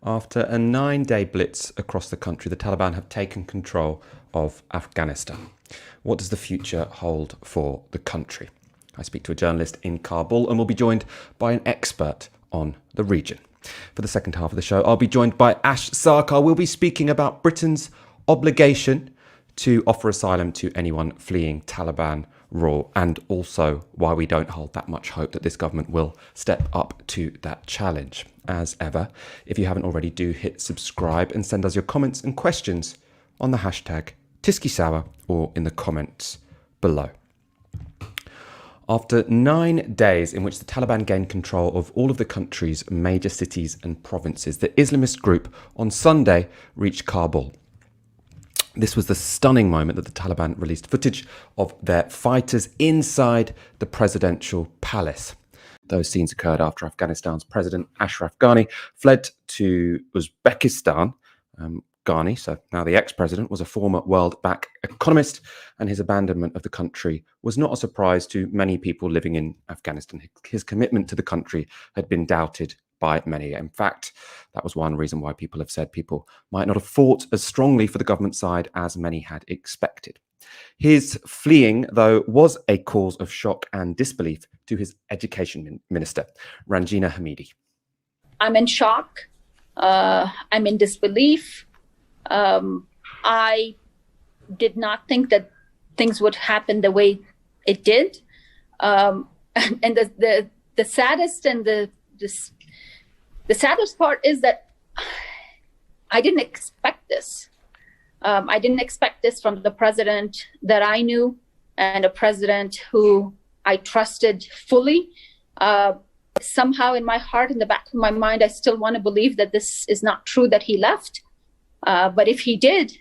After a 9-day blitz across the country, the Taliban have taken control of Afghanistan. What does the future hold for the country? I speak to a journalist in Kabul and will be joined by an expert on the region. For the second half of the show, I'll be joined by Ash Sarkar. We'll be speaking about Britain's obligation to offer asylum to anyone fleeing Taliban rule, and also why we don't hold that much hope that this government will step up to that challenge. As ever, if you haven't already, do hit subscribe and send us your comments and questions on the hashtag Tysky or in the comments below. After 9 days in which the Taliban gained control of all of the country's major cities and provinces, the Islamist group on Sunday reached Kabul. This was the stunning moment that the Taliban released footage of their fighters inside the presidential palace. Those scenes occurred after Afghanistan's President Ashraf Ghani fled to Uzbekistan. Ghani, so now the ex-president, was a former World Bank economist, and his abandonment of the country was not a surprise to many people living in Afghanistan. His commitment to the country had been doubted by many. In fact, that was one reason why people have said people might not have fought as strongly for the government side as many had expected. His fleeing, though, was a cause of shock and disbelief to his education minister, Ranjina Hamidi. I'm in shock. I'm in disbelief. I did not think that things would happen the way it did. And the saddest and the saddest part is that I didn't expect this. I didn't expect this from the president that I knew, and a president who I trusted fully. Somehow in my heart, in the back of my mind, I still want to believe that this is not true, that he left. But if he did,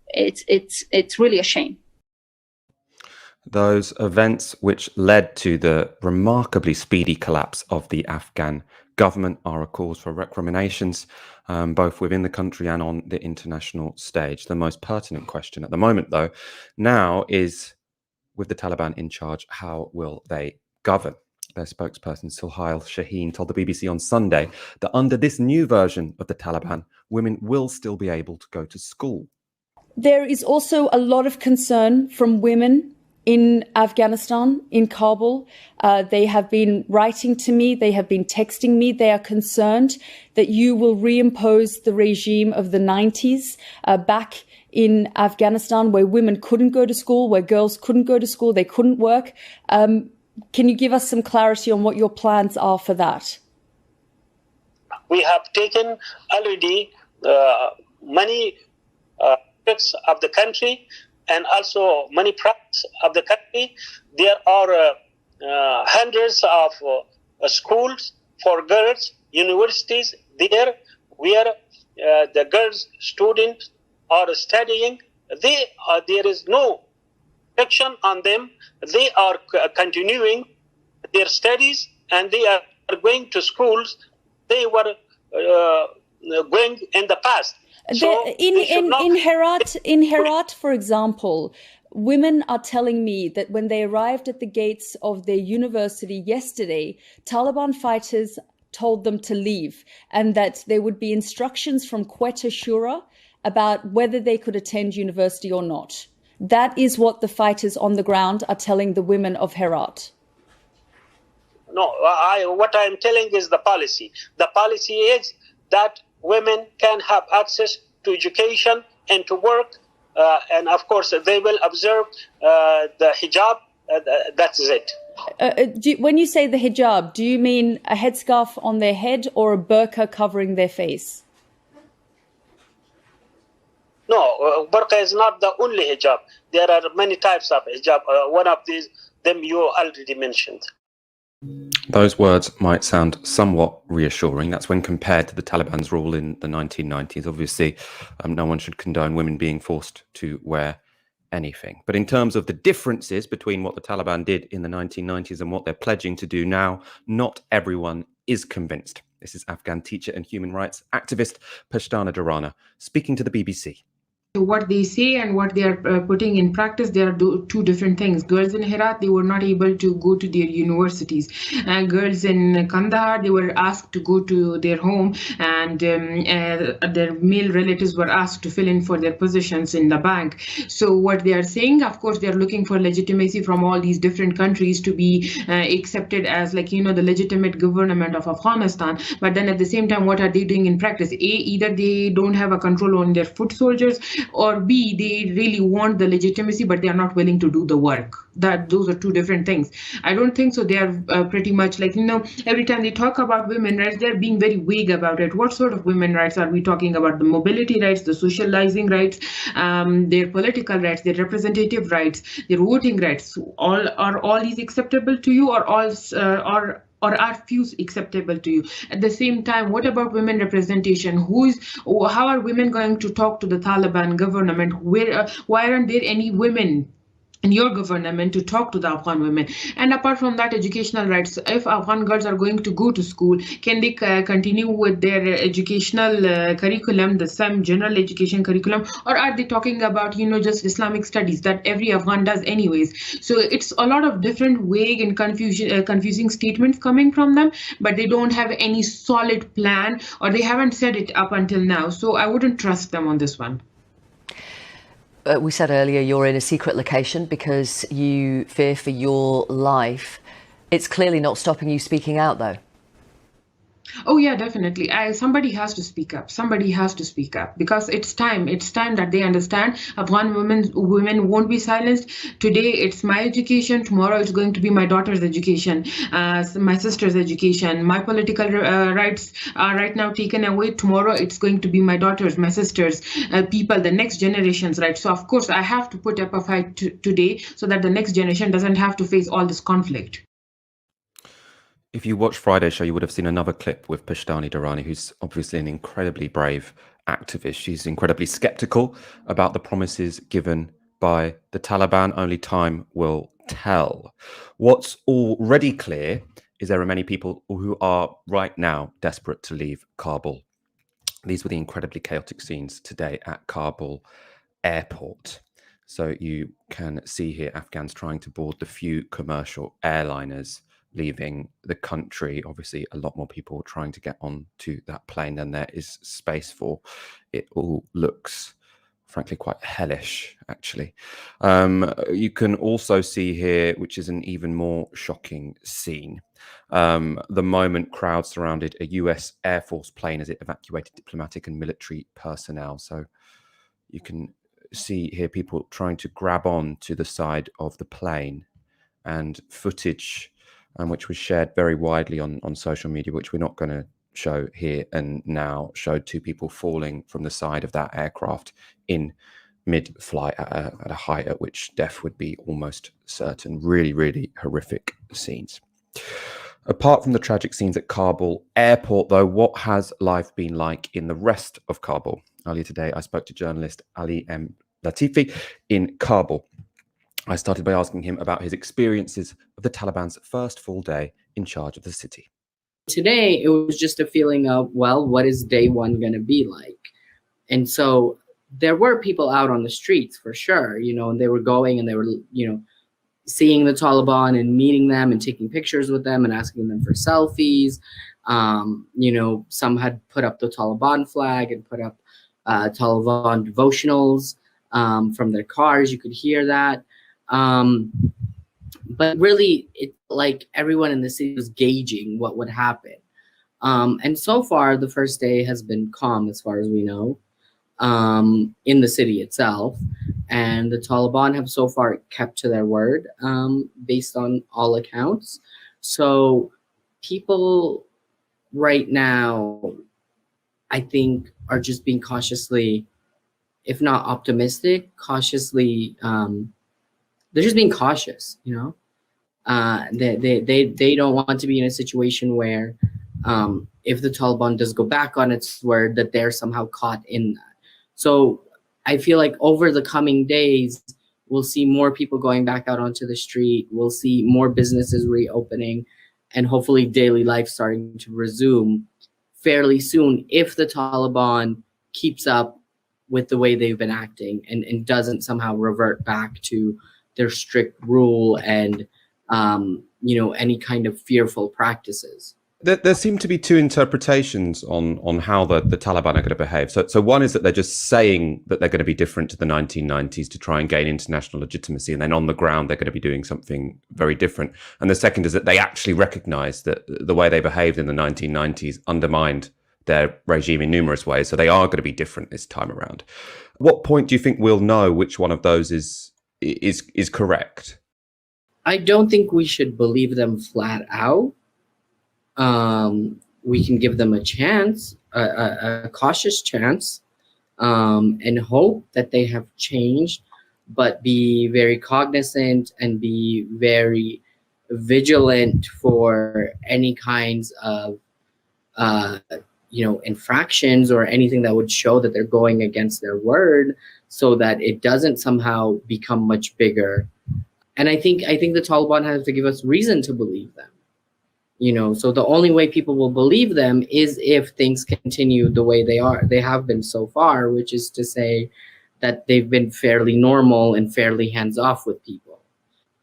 it's really a shame. Those events which led to the remarkably speedy collapse of the Afghan government are a cause for recriminations, both within the country and on the international stage. The most pertinent question at the moment, though, now is, with the Taliban in charge, how will they govern? Their spokesperson, Suhail Shaheen, told the BBC on Sunday that under this new version of the Taliban, women will still be able to go to school. There is also a lot of concern from women in Afghanistan, in Kabul. They have been writing to me, they have been texting me. They are concerned that you will reimpose the regime of the 90s back in Afghanistan, where women couldn't go to school, where girls couldn't go to school, they couldn't work. Can you give us some clarity on what your plans are for that? We have taken already many aspects of the country and also many parts of the country. There are hundreds of schools for girls, universities there where the girls students are studying. There is no restriction on them. They are continuing their studies and they are going to schools they were going in the past. So in Herat, for example, women are telling me that when they arrived at the gates of their university yesterday, Taliban fighters told them to leave, and that there would be instructions from Quetta Shura about whether they could attend university or not. That is what the fighters on the ground are telling the women of Herat. No, what I am telling is the policy. The policy is that women can have access to education and to work. And of course, they will observe the hijab. That's it. When you say the hijab, do you mean a headscarf on their head or a burqa covering their face? No, burqa is not the only hijab. There are many types of hijab. One of them you already mentioned. Those words might sound somewhat reassuring. That's when compared to the Taliban's rule in the 1990s. Obviously, no one should condone women being forced to wear anything. But in terms of the differences between what the Taliban did in the 1990s and what they're pledging to do now, not everyone is convinced. This is Afghan teacher and human rights activist Pashtana Durrana speaking to the BBC. what they say and what they are putting in practice, they are two different things. Girls in Herat, they were not able to go to their universities. Girls in Kandahar, they were asked to go to their home, and their male relatives were asked to fill in for their positions in the bank. So what they are saying, of course, they are looking for legitimacy from all these different countries to be accepted as, like, the legitimate government of Afghanistan. But then at the same time, what are they doing in practice? Either they don't have a control on their foot soldiers, or B, they really want the legitimacy, but they are not willing to do the work. Those are two different things. I don't think so. They are pretty much like, every time they talk about women rights, they're being very vague about it. What sort of women rights are we talking about? The mobility rights, the socializing rights, their political rights, their representative rights, their voting rights. Are all these acceptable to you, or are few acceptable to you? At the same time, what about women representation? How are women going to talk to the Taliban government? Why aren't there any women in your government to talk to the Afghan women? And apart from that, educational rights. If Afghan girls are going to go to school, can they continue with their educational curriculum, the same general education curriculum, or are they talking about just Islamic studies that every Afghan does anyways? So it's a lot of different vague and confusing statements coming from them, but they don't have any solid plan, or they haven't said it up until now. So I wouldn't trust them on this one. We said earlier you're in a secret location because you fear for your life. It's clearly not stopping you speaking out, though. Oh yeah, definitely. Somebody has to speak up. Somebody has to speak up, because it's time. It's time that they understand Afghan women won't be silenced. Today it's my education. Tomorrow it's going to be my daughter's education, my sister's education. My political rights are right now taken away. Tomorrow it's going to be my daughter's, my sister's, people, the next generation's rights. So of course I have to put up a fight today, so that the next generation doesn't have to face all this conflict. If you watched Friday's show, you would have seen another clip with Pashtani Durrani, who's obviously an incredibly brave activist. She's incredibly skeptical about the promises given by the Taliban. Only time will tell. What's already clear is there are many people who are right now desperate to leave Kabul. These were the incredibly chaotic scenes today at Kabul airport. So you can see here Afghans trying to board the few commercial airliners leaving the country. Obviously a lot more people trying to get onto that plane than there is space for. It all looks frankly quite hellish, actually. You can also see here, which is an even more shocking scene, the moment crowds surrounded a US Air Force plane as it evacuated diplomatic and military personnel. So you can see here people trying to grab on to the side of the plane, and footage which was shared very widely on social media, which we're not going to show here and now, showed two people falling from the side of that aircraft in mid-flight at a height at which death would be almost certain. Really, really horrific scenes. Apart from the tragic scenes at Kabul airport, though, what has life been like in the rest of Kabul? Earlier today, I spoke to journalist Ali M Latifi in Kabul. I started by asking him about his experiences of the Taliban's first full day in charge of the city. Today, it was just a feeling of, well, what is day one going to be like? And so there were people out on the streets for sure, and they were going and they were, seeing the Taliban and meeting them and taking pictures with them and asking them for selfies. Some had put up the Taliban flag and put up Taliban devotionals from their cars. You could hear that. But really, it like everyone in the city was gauging what would happen. And so far, the first day has been calm, as far as we know, in the city itself. And the Taliban have so far kept to their word, based on all accounts. So people right now, I think, are just being cautiously, if not optimistic, cautiously, they're just being cautious, They don't want to be in a situation where if the Taliban does go back on its word, that they're somehow caught in that. So I feel like over the coming days, we'll see more people going back out onto the street. We'll see more businesses reopening, and hopefully daily life starting to resume fairly soon if the Taliban keeps up with the way they've been acting, and doesn't somehow revert back to their strict rule and any kind of fearful practices. There seem to be two interpretations on how the Taliban are going to behave. So one is that they're just saying that they're going to be different to the 1990s to try and gain international legitimacy, and then on the ground they're going to be doing something very different. And the second is that they actually recognise that the way they behaved in the 1990s undermined their regime in numerous ways, so they are going to be different this time around. What point do you think we'll know which one of those is correct? I don't think we should believe them flat out. We can give them a chance, a cautious chance, and hope that they have changed, but be very cognizant and be very vigilant for any kinds of, infractions or anything that would show that they're going against their word, so that it doesn't somehow become much bigger. And I think the Taliban has to give us reason to believe them. So the only way people will believe them is if things continue the way they have been so far, which is to say that they've been fairly normal and fairly hands-off with people.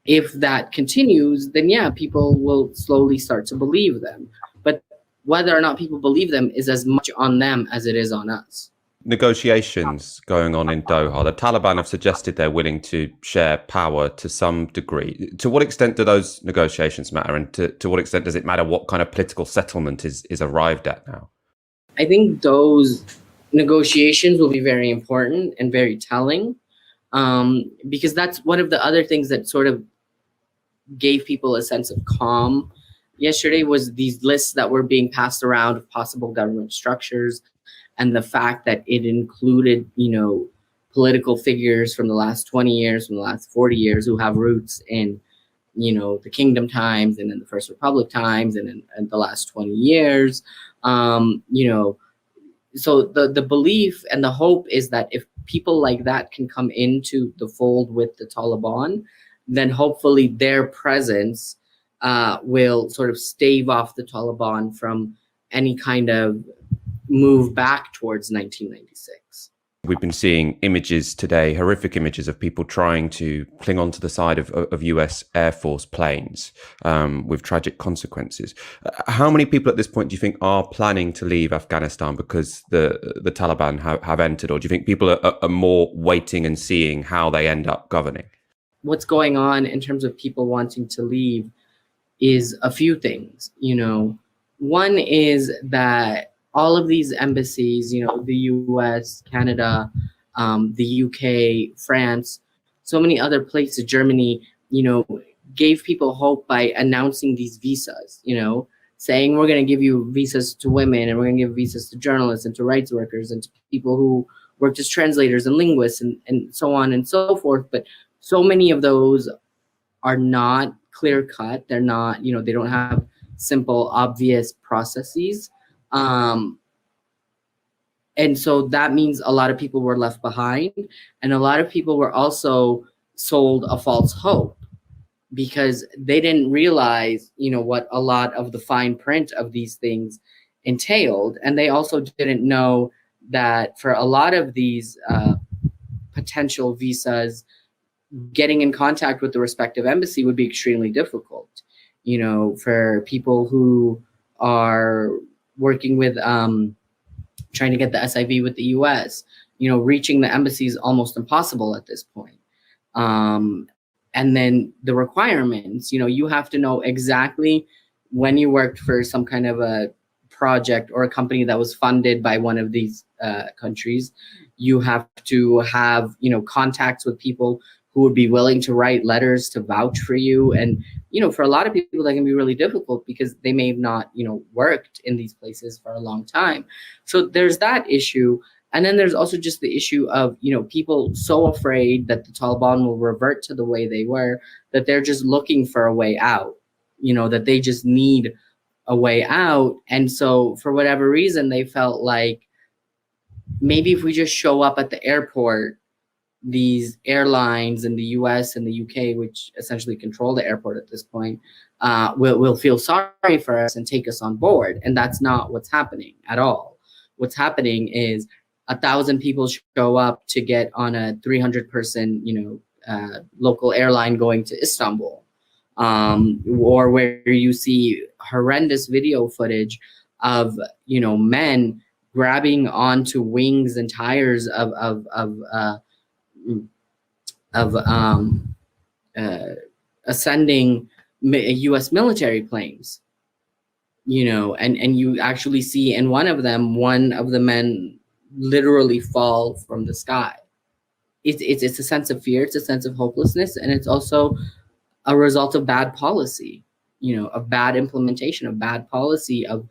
If that continues, then yeah, people will slowly start to believe them. But whether or not people believe them is as much on them as it is on us. Negotiations going on in Doha. The Taliban have suggested they're willing to share power to some degree. To what extent do those negotiations matter, and to what extent does it matter what kind of political settlement is arrived at now? I think those negotiations will be very important and very telling, because that's one of the other things that sort of gave people a sense of calm yesterday, was these lists that were being passed around of possible government structures, and the fact that it included, political figures from the last 20 years, from the last 40 years, who have roots in, the Kingdom times and in the First Republic times and in the last 20 years. So the belief and the hope is that if people like that can come into the fold with the Taliban, then hopefully their presence will sort of stave off the Taliban from any kind of move back towards 1996. We've been seeing images today, horrific images of people trying to cling onto the side of US Air Force planes with tragic consequences. How many people at this point do you think are planning to leave Afghanistan because the Taliban have entered? Or do you think people are more waiting and seeing how they end up governing? What's going on in terms of people wanting to leave is a few things. One is that all of these embassies, the US, Canada, the UK, France, so many other places, Germany, gave people hope by announcing these visas, saying we're going to give you visas to women, and we're going to give visas to journalists and to rights workers and to people who worked as translators and linguists and so on and so forth. But so many of those are not clear cut. They're not, they don't have simple, obvious processes. And so that means a lot of people were left behind, and a lot of people were also sold a false hope because they didn't realize, what a lot of the fine print of these things entailed. And they also didn't know that for a lot of these potential visas, getting in contact with the respective embassy would be extremely difficult. For people who are working with trying to get the SIV with the US, reaching the embassy is almost impossible at this point. And then the requirements, you have to know exactly when you worked for some kind of a project or a company that was funded by one of these countries. You have to have, contacts with people who would be willing to write letters to vouch for you. And, for a lot of people, that can be really difficult because they may have not, worked in these places for a long time. So there's that issue. And then there's also just the issue of, people so afraid that the Taliban will revert to the way they were, that they're just looking for a way out, that they just need a way out. And so for whatever reason, they felt like maybe if we just show up at the airport, these airlines in the US and the UK, which essentially control the airport at this point, will feel sorry for us and take us on board. And that's not what's happening at all. What's happening is 1,000 people show up to get on a 300-person, local airline going to Istanbul, or where you see horrendous video footage of men grabbing onto wings and tires of ascending U.S. military planes, and you actually see in one of the men literally fall from the sky. It's a sense of fear, it's a sense of hopelessness, and it's also a result of bad policy, of bad implementation, of bad policy, of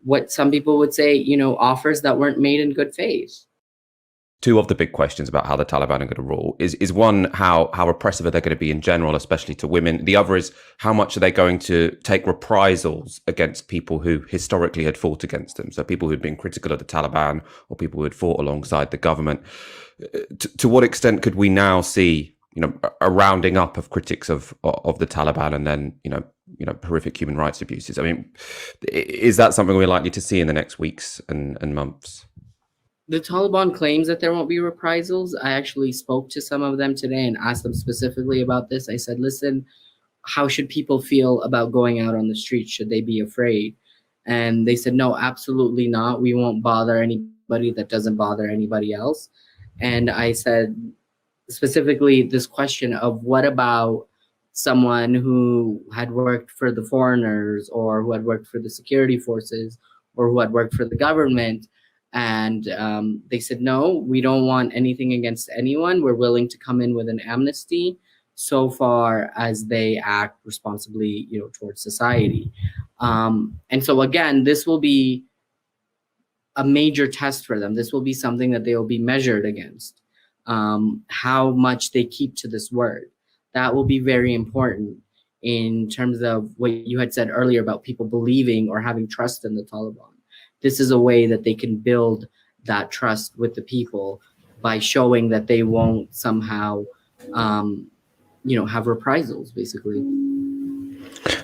what some people would say, offers that weren't made in good faith. Two of the big questions about how the Taliban are going to rule is one, how repressive are they going to be in general, especially to women? The other is, how much are they going to take reprisals against people who historically had fought against them? So people who had been critical of the Taliban or people who had fought alongside the government. To what extent could we now see, a rounding up of critics of the Taliban and then, horrific human rights abuses? I mean, is that something we're likely to see in the next weeks and months? The Taliban claims that there won't be reprisals. I actually spoke to some of them today and asked them specifically about this. I said, listen, how should people feel about going out on the streets? Should they be afraid? And they said, no, absolutely not. We won't bother anybody that doesn't bother anybody else. And I said, specifically this question of what about someone who had worked for the foreigners or who had worked for the security forces or who had worked for the government? And they said, no, we don't want anything against anyone. We're willing to come in with an amnesty so far as they act responsibly, towards society. And so again, this will be a major test for them. This will be something that they will be measured against. How much they keep to this word. That will be very important in terms of what you had said earlier about people believing or having trust in the Taliban. This is a way that they can build that trust with the people by showing that they won't somehow, have reprisals, basically.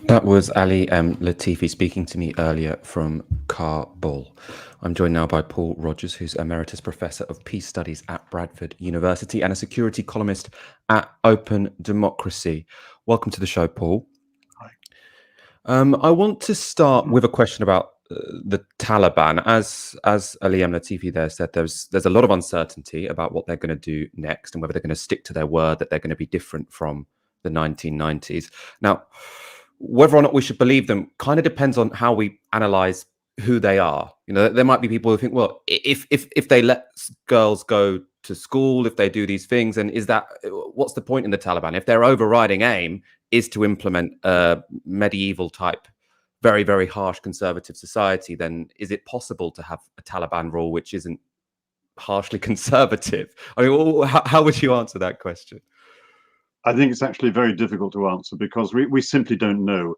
That was Ali M Latifi speaking to me earlier from Kabul. I'm joined now by Paul Rogers, who's Emeritus Professor of Peace Studies at Bradford University and a security columnist at Open Democracy. Welcome to the show, Paul. Hi. I want to start with a question about the Taliban. As Ali M Latifi there said, there's a lot of uncertainty about what they're going to do next and whether they're going to stick to their word that they're going to be different from the 1990s. Now, whether or not we should believe them kind of depends on how we analyze who they are. There might be people who think, well, if they let girls go to school, if they do these things, and what's the point in the Taliban? If their overriding aim is to implement a medieval type, very, very harsh conservative society, then is it possible to have a Taliban rule which isn't harshly conservative? I mean, how would you answer that question? I think it's actually very difficult to answer because we simply don't know.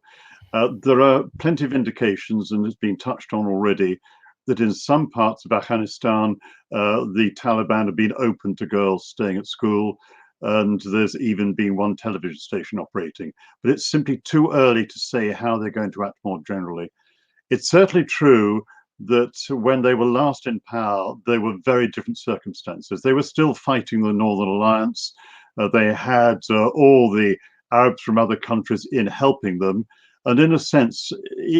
There are plenty of indications, and it's been touched on already, that in some parts of Afghanistan, the Taliban have been open to girls staying at school, and there's even been one television station operating. But it's simply too early to say how they're going to act more generally. It's certainly true that when they were last in power, they were very different circumstances. They were still fighting the Northern Alliance. They had all the Arabs from other countries in helping them. And in a sense,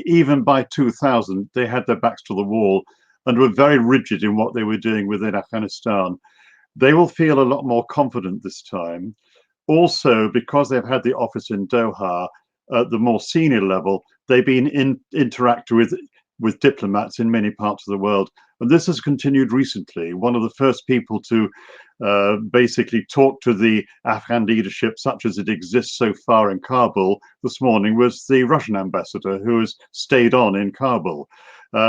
even by 2000, they had their backs to the wall and were very rigid in what they were doing within Afghanistan. They will feel a lot more confident this time. Also, because they've had the office in Doha at the more senior level, they've been interacting with diplomats in many parts of the world. And this has continued recently. One of the first people to basically talk to the Afghan leadership, such as it exists so far in Kabul this morning, was the Russian ambassador who has stayed on in Kabul.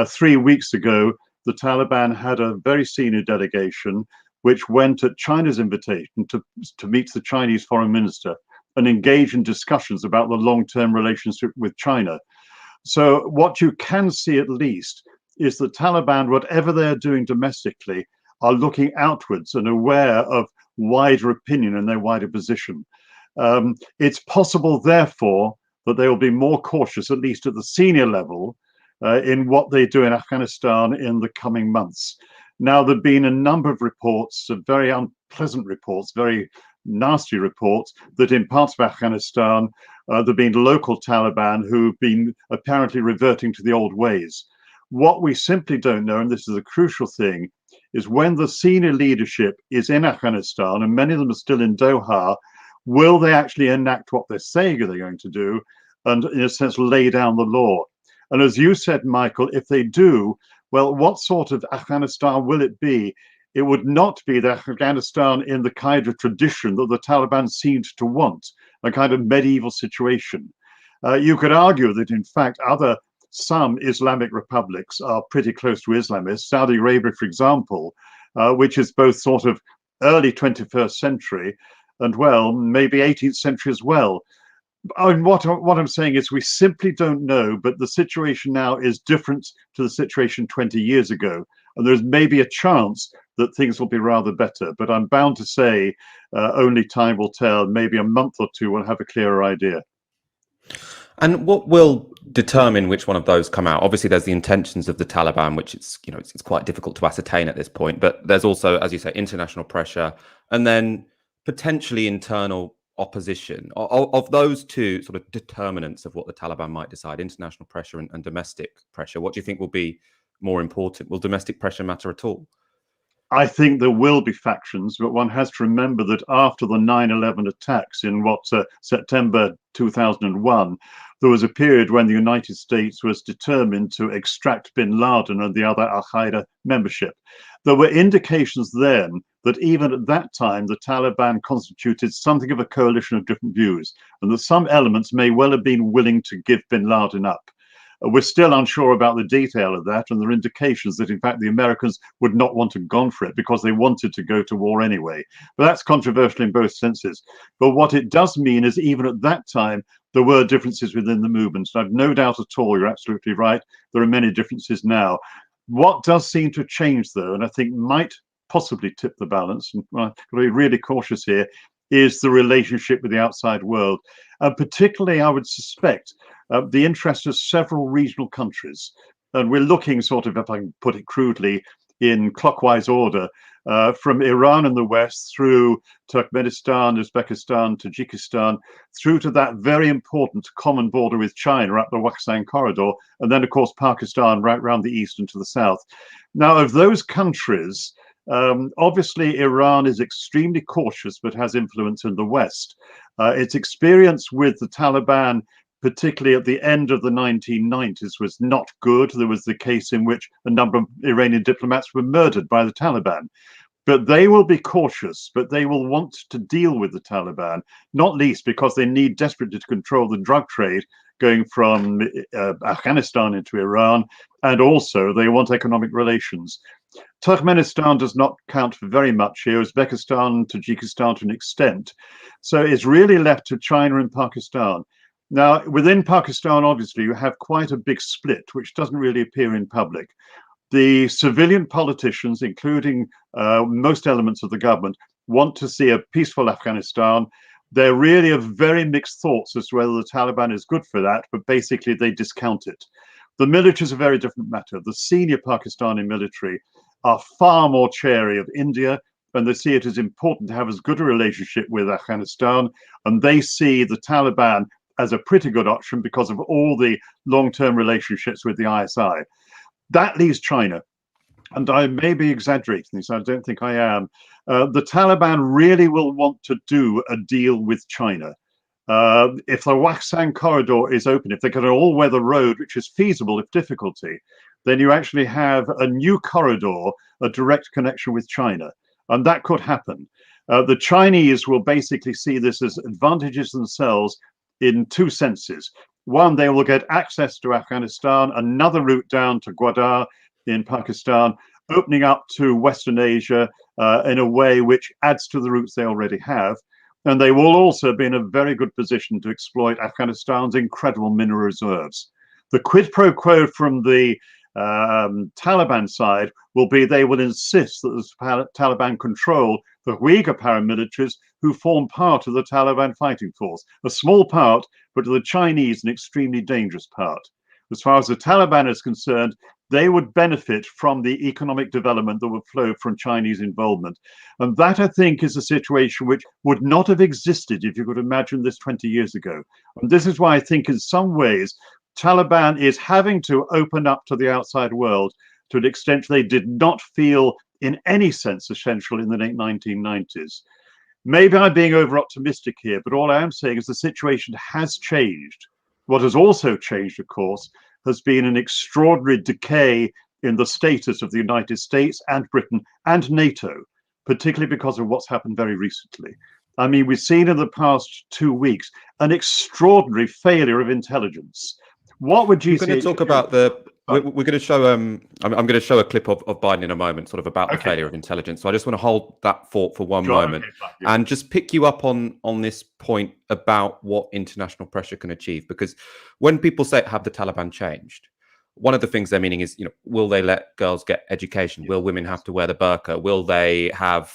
3 weeks ago, the Taliban had a very senior delegation which went at China's invitation to meet the Chinese foreign minister and engage in discussions about the long-term relationship with China. So what you can see at least is the Taliban, whatever they're doing domestically, are looking outwards and aware of wider opinion and their wider position. It's possible, therefore, that they will be more cautious, at least at the senior level, in what they do in Afghanistan in the coming months. Now, there have been a number of reports, very unpleasant reports, very nasty reports, that in parts of Afghanistan, there have been local Taliban who've been apparently reverting to the old ways. What we simply don't know, and this is a crucial thing, is when the senior leadership is in Afghanistan, and many of them are still in Doha, will they actually enact what they're saying they're going to do, and in a sense lay down the law? And as you said, Michael, if they do, well, what sort of Afghanistan will it be? It would not be the Afghanistan in the kind of tradition that the Taliban seemed to want, a kind of medieval situation. You could argue that, in fact, some Islamic republics are pretty close to Islamists. Saudi Arabia, for example, which is both sort of early 21st century and, well, maybe 18th century as well. And what I'm saying is we simply don't know, but the situation now is different to the situation 20 years ago. And there's maybe a chance that things will be rather better. But I'm bound to say only time will tell. Maybe a month or two we'll have a clearer idea. And what will determine which one of those come out? Obviously, there's the intentions of the Taliban, which it's quite difficult to ascertain at this point. But there's also, as you say, international pressure, and then potentially internal opposition. Of those two sort of determinants of what the Taliban might decide, international pressure and domestic pressure, what do you think will be more important? Will domestic pressure matter at all? I think there will be factions, but one has to remember that after the 9/11 attacks in September 2001, there was a period when the United States was determined to extract bin Laden and the other Al-Qaeda membership. There were indications then that even at that time, the Taliban constituted something of a coalition of different views, and that some elements may well have been willing to give bin Laden up. We're still unsure about the detail of that, and there are indications that, in fact, the Americans would not want to have gone for it because they wanted to go to war anyway. But that's controversial in both senses. But what it does mean is even at that time, there were differences within the movements. I've no doubt at all, you're absolutely right, there are many differences now. What does seem to change, though, and I think might possibly tip the balance, and I've got to be really cautious here, is the relationship with the outside world. Particularly, I would suspect, the interest of several regional countries. And we're looking sort of, if I can put it crudely, in clockwise order, from Iran in the west through Turkmenistan, Uzbekistan, Tajikistan, through to that very important common border with China up the Waksan corridor, and then, of course, Pakistan right round the east and to the south. Now, of those countries, obviously, Iran is extremely cautious, but has influence in the West. Its experience with the Taliban, particularly at the end of the 1990s, was not good. There was the case in which a number of Iranian diplomats were murdered by the Taliban. But they will be cautious, but they will want to deal with the Taliban, not least because they need desperately to control the drug trade going from Afghanistan into Iran, and also they want economic relations. Turkmenistan does not count for very much here, Uzbekistan, Tajikistan to an extent. So it's really left to China and Pakistan. Now, within Pakistan, obviously, you have quite a big split, which doesn't really appear in public. The civilian politicians, including most elements of the government, want to see a peaceful Afghanistan. They're really of very mixed thoughts as to whether the Taliban is good for that, but basically they discount it. The military is a very different matter. The senior Pakistani military are far more chary of India, and they see it as important to have as good a relationship with Afghanistan, and they see the Taliban as a pretty good option because of all the long-term relationships with the ISI. That leaves China, and I may be exaggerating this, I don't think I am. The Taliban really will want to do a deal with China. If the Waksan corridor is open, if they get an all-weather road, which is feasible if difficulty, then you actually have a new corridor, a direct connection with China, and that could happen. The Chinese will basically see this as advantages themselves in two senses. One, they will get access to Afghanistan, another route down to Gwadar in Pakistan, opening up to Western Asia in a way which adds to the routes they already have. And they will also be in a very good position to exploit Afghanistan's incredible mineral reserves. The quid pro quo from the Taliban side will be they will insist that the Taliban control the Uyghur paramilitaries who form part of the Taliban fighting force. A small part, but to the Chinese, an extremely dangerous part. As far as the Taliban is concerned, they would benefit from the economic development that would flow from Chinese involvement. And that, I think, is a situation which would not have existed if you could imagine this 20 years ago. And this is why I think in some ways, Taliban is having to open up to the outside world to an extent they did not feel in any sense essential in the late 1990s. Maybe I'm being over optimistic here, but all I am saying is the situation has changed. What has also changed, of course, has been an extraordinary decay in the status of the United States and Britain and NATO, particularly because of what's happened very recently. I mean, we've seen in the past 2 weeks an extraordinary failure of intelligence. What would you say? We're going to talk about we're going to show. I'm going to show a clip of Biden in a moment, sort of about the failure of intelligence. So I just want to hold that thought for one moment, and just pick you up on this point about what international pressure can achieve. Because when people say have the Taliban changed, one of the things they're meaning is, will they let girls get education? Will women have to wear the burqa? Will they have,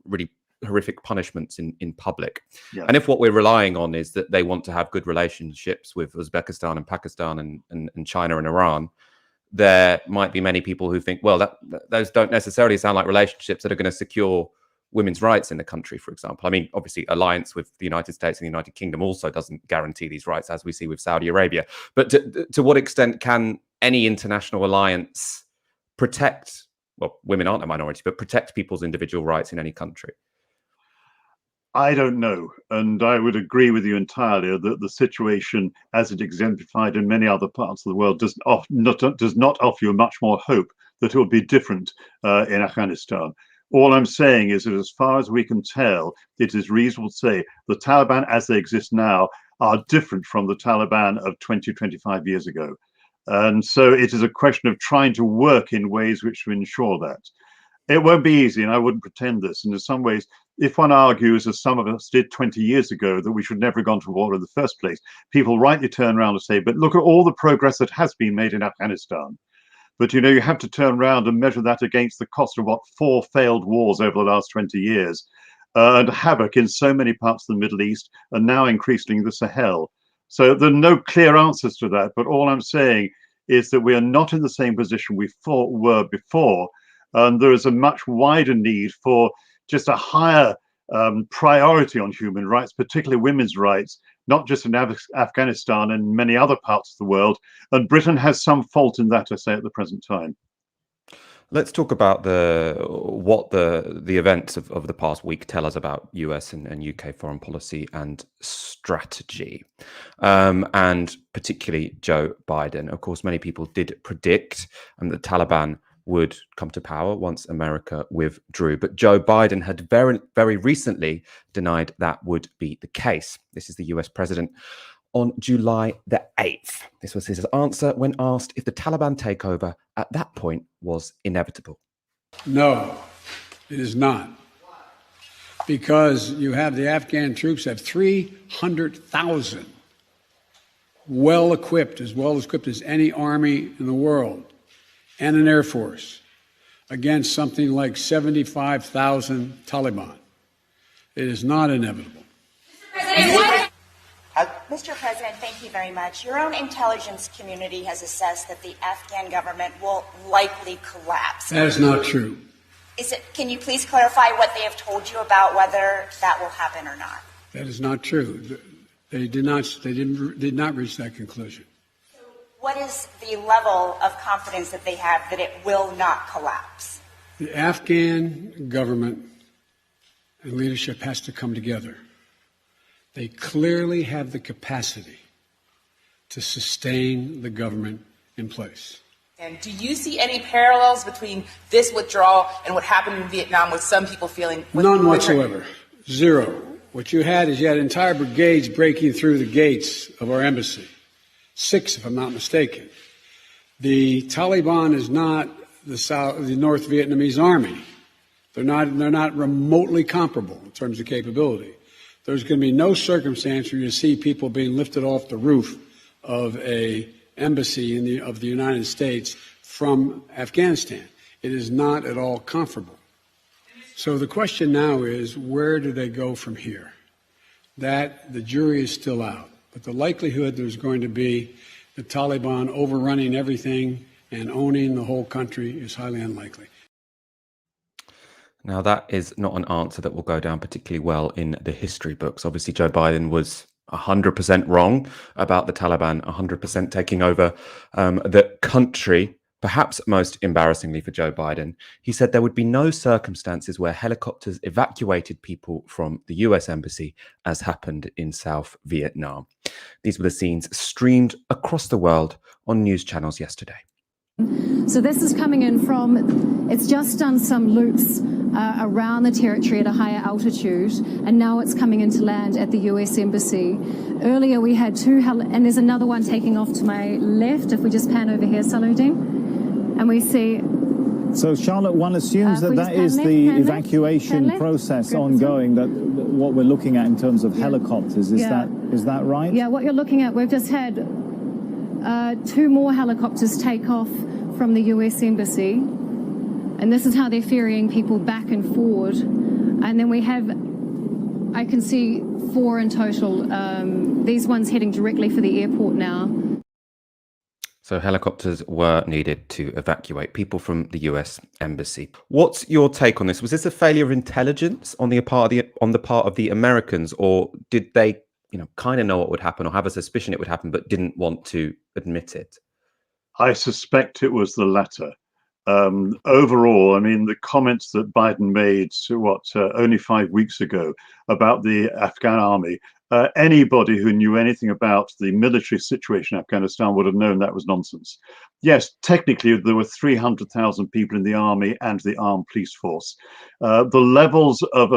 really horrific punishments in public? And if what we're relying on is that they want to have good relationships with Uzbekistan and Pakistan and China and Iran, there might be many people who think, well, those don't necessarily sound like relationships that are going to secure women's rights in the country, for example. I mean, obviously, alliance with the United States and the United Kingdom also doesn't guarantee these rights, as we see with Saudi Arabia. But to what extent can any international alliance protect, well, women aren't a minority, but protect people's individual rights in any country? I don't know. And I would agree with you entirely that the situation, as it exemplified in many other parts of the world, does not offer you much more hope that it will be different in Afghanistan. All I'm saying is that as far as we can tell, it is reasonable to say the Taliban as they exist now are different from the Taliban of 20, 25 years ago. And so it is a question of trying to work in ways which will ensure that. It won't be easy, and I wouldn't pretend this. And in some ways, if one argues, as some of us did 20 years ago, that we should never have gone to war in the first place, people rightly turn around and say, but look at all the progress that has been made in Afghanistan. But, you have to turn around and measure that against the cost of 4 failed wars over the last 20 years and havoc in so many parts of the Middle East and now increasingly the Sahel. So there are no clear answers to that. But all I'm saying is that we are not in the same position we were before. And there is a much wider need for just a higher priority on human rights, particularly women's rights, not just in Afghanistan and many other parts of the world. And Britain has some fault in that, I say, at the present time. Let's talk about what the events of the past week tell us about US and UK foreign policy and strategy, and particularly Joe Biden. Of course, many people did predict the Taliban would come to power once America withdrew. But Joe Biden had very, very recently denied that would be the case. This is the US president on July the 8th. This was his answer when asked if the Taliban takeover at that point was inevitable. No, it is not. Because you have the Afghan troops have 300,000 well-equipped as any army in the world, and an Air Force against something like 75,000 Taliban. It is not inevitable. Mr. President, thank you very much. Your own intelligence community has assessed that the Afghan government will likely collapse. That is not true. Can you please clarify what they have told you about whether that will happen or not? That is not true. They did not reach that conclusion. What is the level of confidence that they have that it will not collapse? The Afghan government and leadership has to come together. They clearly have the capacity to sustain the government in place. And do you see any parallels between this withdrawal and what happened in Vietnam, with some people feeling... None whatsoever. Zero. What you had entire brigades breaking through the gates of our embassy. 6, if I'm not mistaken. The Taliban is not the North Vietnamese army. They're not remotely comparable in terms of capability. There's going to be no circumstance where you see people being lifted off the roof of a embassy of the United States from Afghanistan. It is not at all comparable. So the question now is, where do they go from here? That the jury is still out. But the likelihood there's going to be the Taliban overrunning everything and owning the whole country is highly unlikely. Now, that is not an answer that will go down particularly well in the history books. Obviously, Joe Biden was 100% wrong about the Taliban 100% taking over the country. Perhaps most embarrassingly for Joe Biden, he said there would be no circumstances where helicopters evacuated people from the US embassy, as happened in South Vietnam. These were the scenes streamed across the world on news channels yesterday. So this is coming in from, it's just done some loops around the territory at a higher altitude, and now it's coming into land at the US Embassy. Earlier we had two, and there's another one taking off to my left, if we just pan over here, Saludin, and we see... So Charlotte, one assumes that is the evacuation process ongoing, that what we're looking at in terms of helicopters, is that right? Yeah, what you're looking at, we've just had two more helicopters take off from the US Embassy, and this is how they're ferrying people back and forward. And then we have, I can see 4 in total. These ones heading directly for the airport now. So helicopters were needed to evacuate people from the US embassy. What's your take on this? Was this a failure of intelligence on the part of the Americans, or did they, kind of know what would happen or have a suspicion it would happen, but didn't want to admit it? I suspect it was the latter. Overall, I mean, the comments that Biden made, only 5 weeks ago about the Afghan army, anybody who knew anything about the military situation in Afghanistan would have known that was nonsense. Yes, technically, there were 300,000 people in the army and the armed police force. The levels of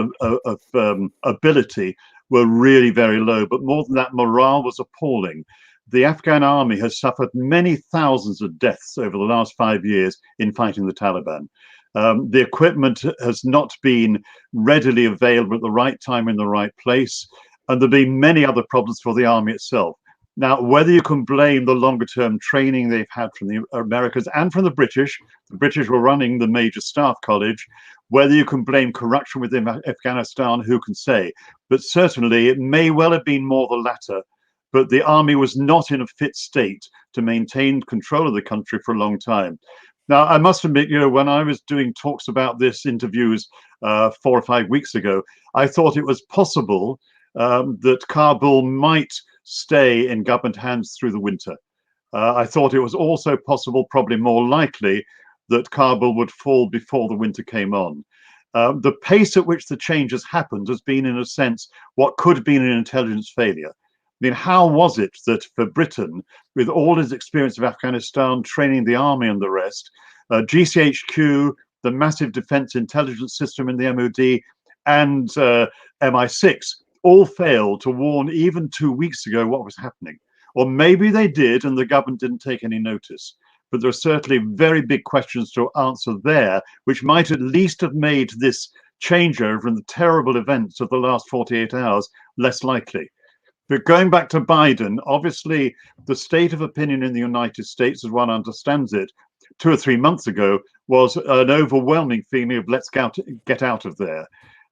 ability were really very low, but more than that, morale was appalling. The Afghan army has suffered many thousands of deaths over the last 5 years in fighting the Taliban. The equipment has not been readily available at the right time in the right place, and there have been many other problems for the army itself. Now, whether you can blame the longer-term training they've had from the Americans and from the British were running the major staff college, whether you can blame corruption within Afghanistan, who can say? But certainly it may well have been more the latter, but the army was not in a fit state to maintain control of the country for a long time. Now, I must admit, when I was doing talks about this, interviews 4 or 5 weeks ago, I thought it was possible that Kabul might stay in government hands through the winter. I thought it was also possible, probably more likely, that Kabul would fall before the winter came on. The pace at which the change has happened has been, in a sense, what could have been an intelligence failure. I mean, how was it that for Britain, with all its experience of Afghanistan, training the army and the rest, GCHQ, the massive defense intelligence system in the MOD, and MI6 all failed to warn even 2 weeks ago what was happening? Or maybe they did and the government didn't take any notice. But there are certainly very big questions to answer there, which might at least have made this changeover in the terrible events of the last 48 hours less likely. But going back to Biden, obviously the state of opinion in the United States, as one understands it, 2 or 3 months ago was an overwhelming feeling of let's get out of there.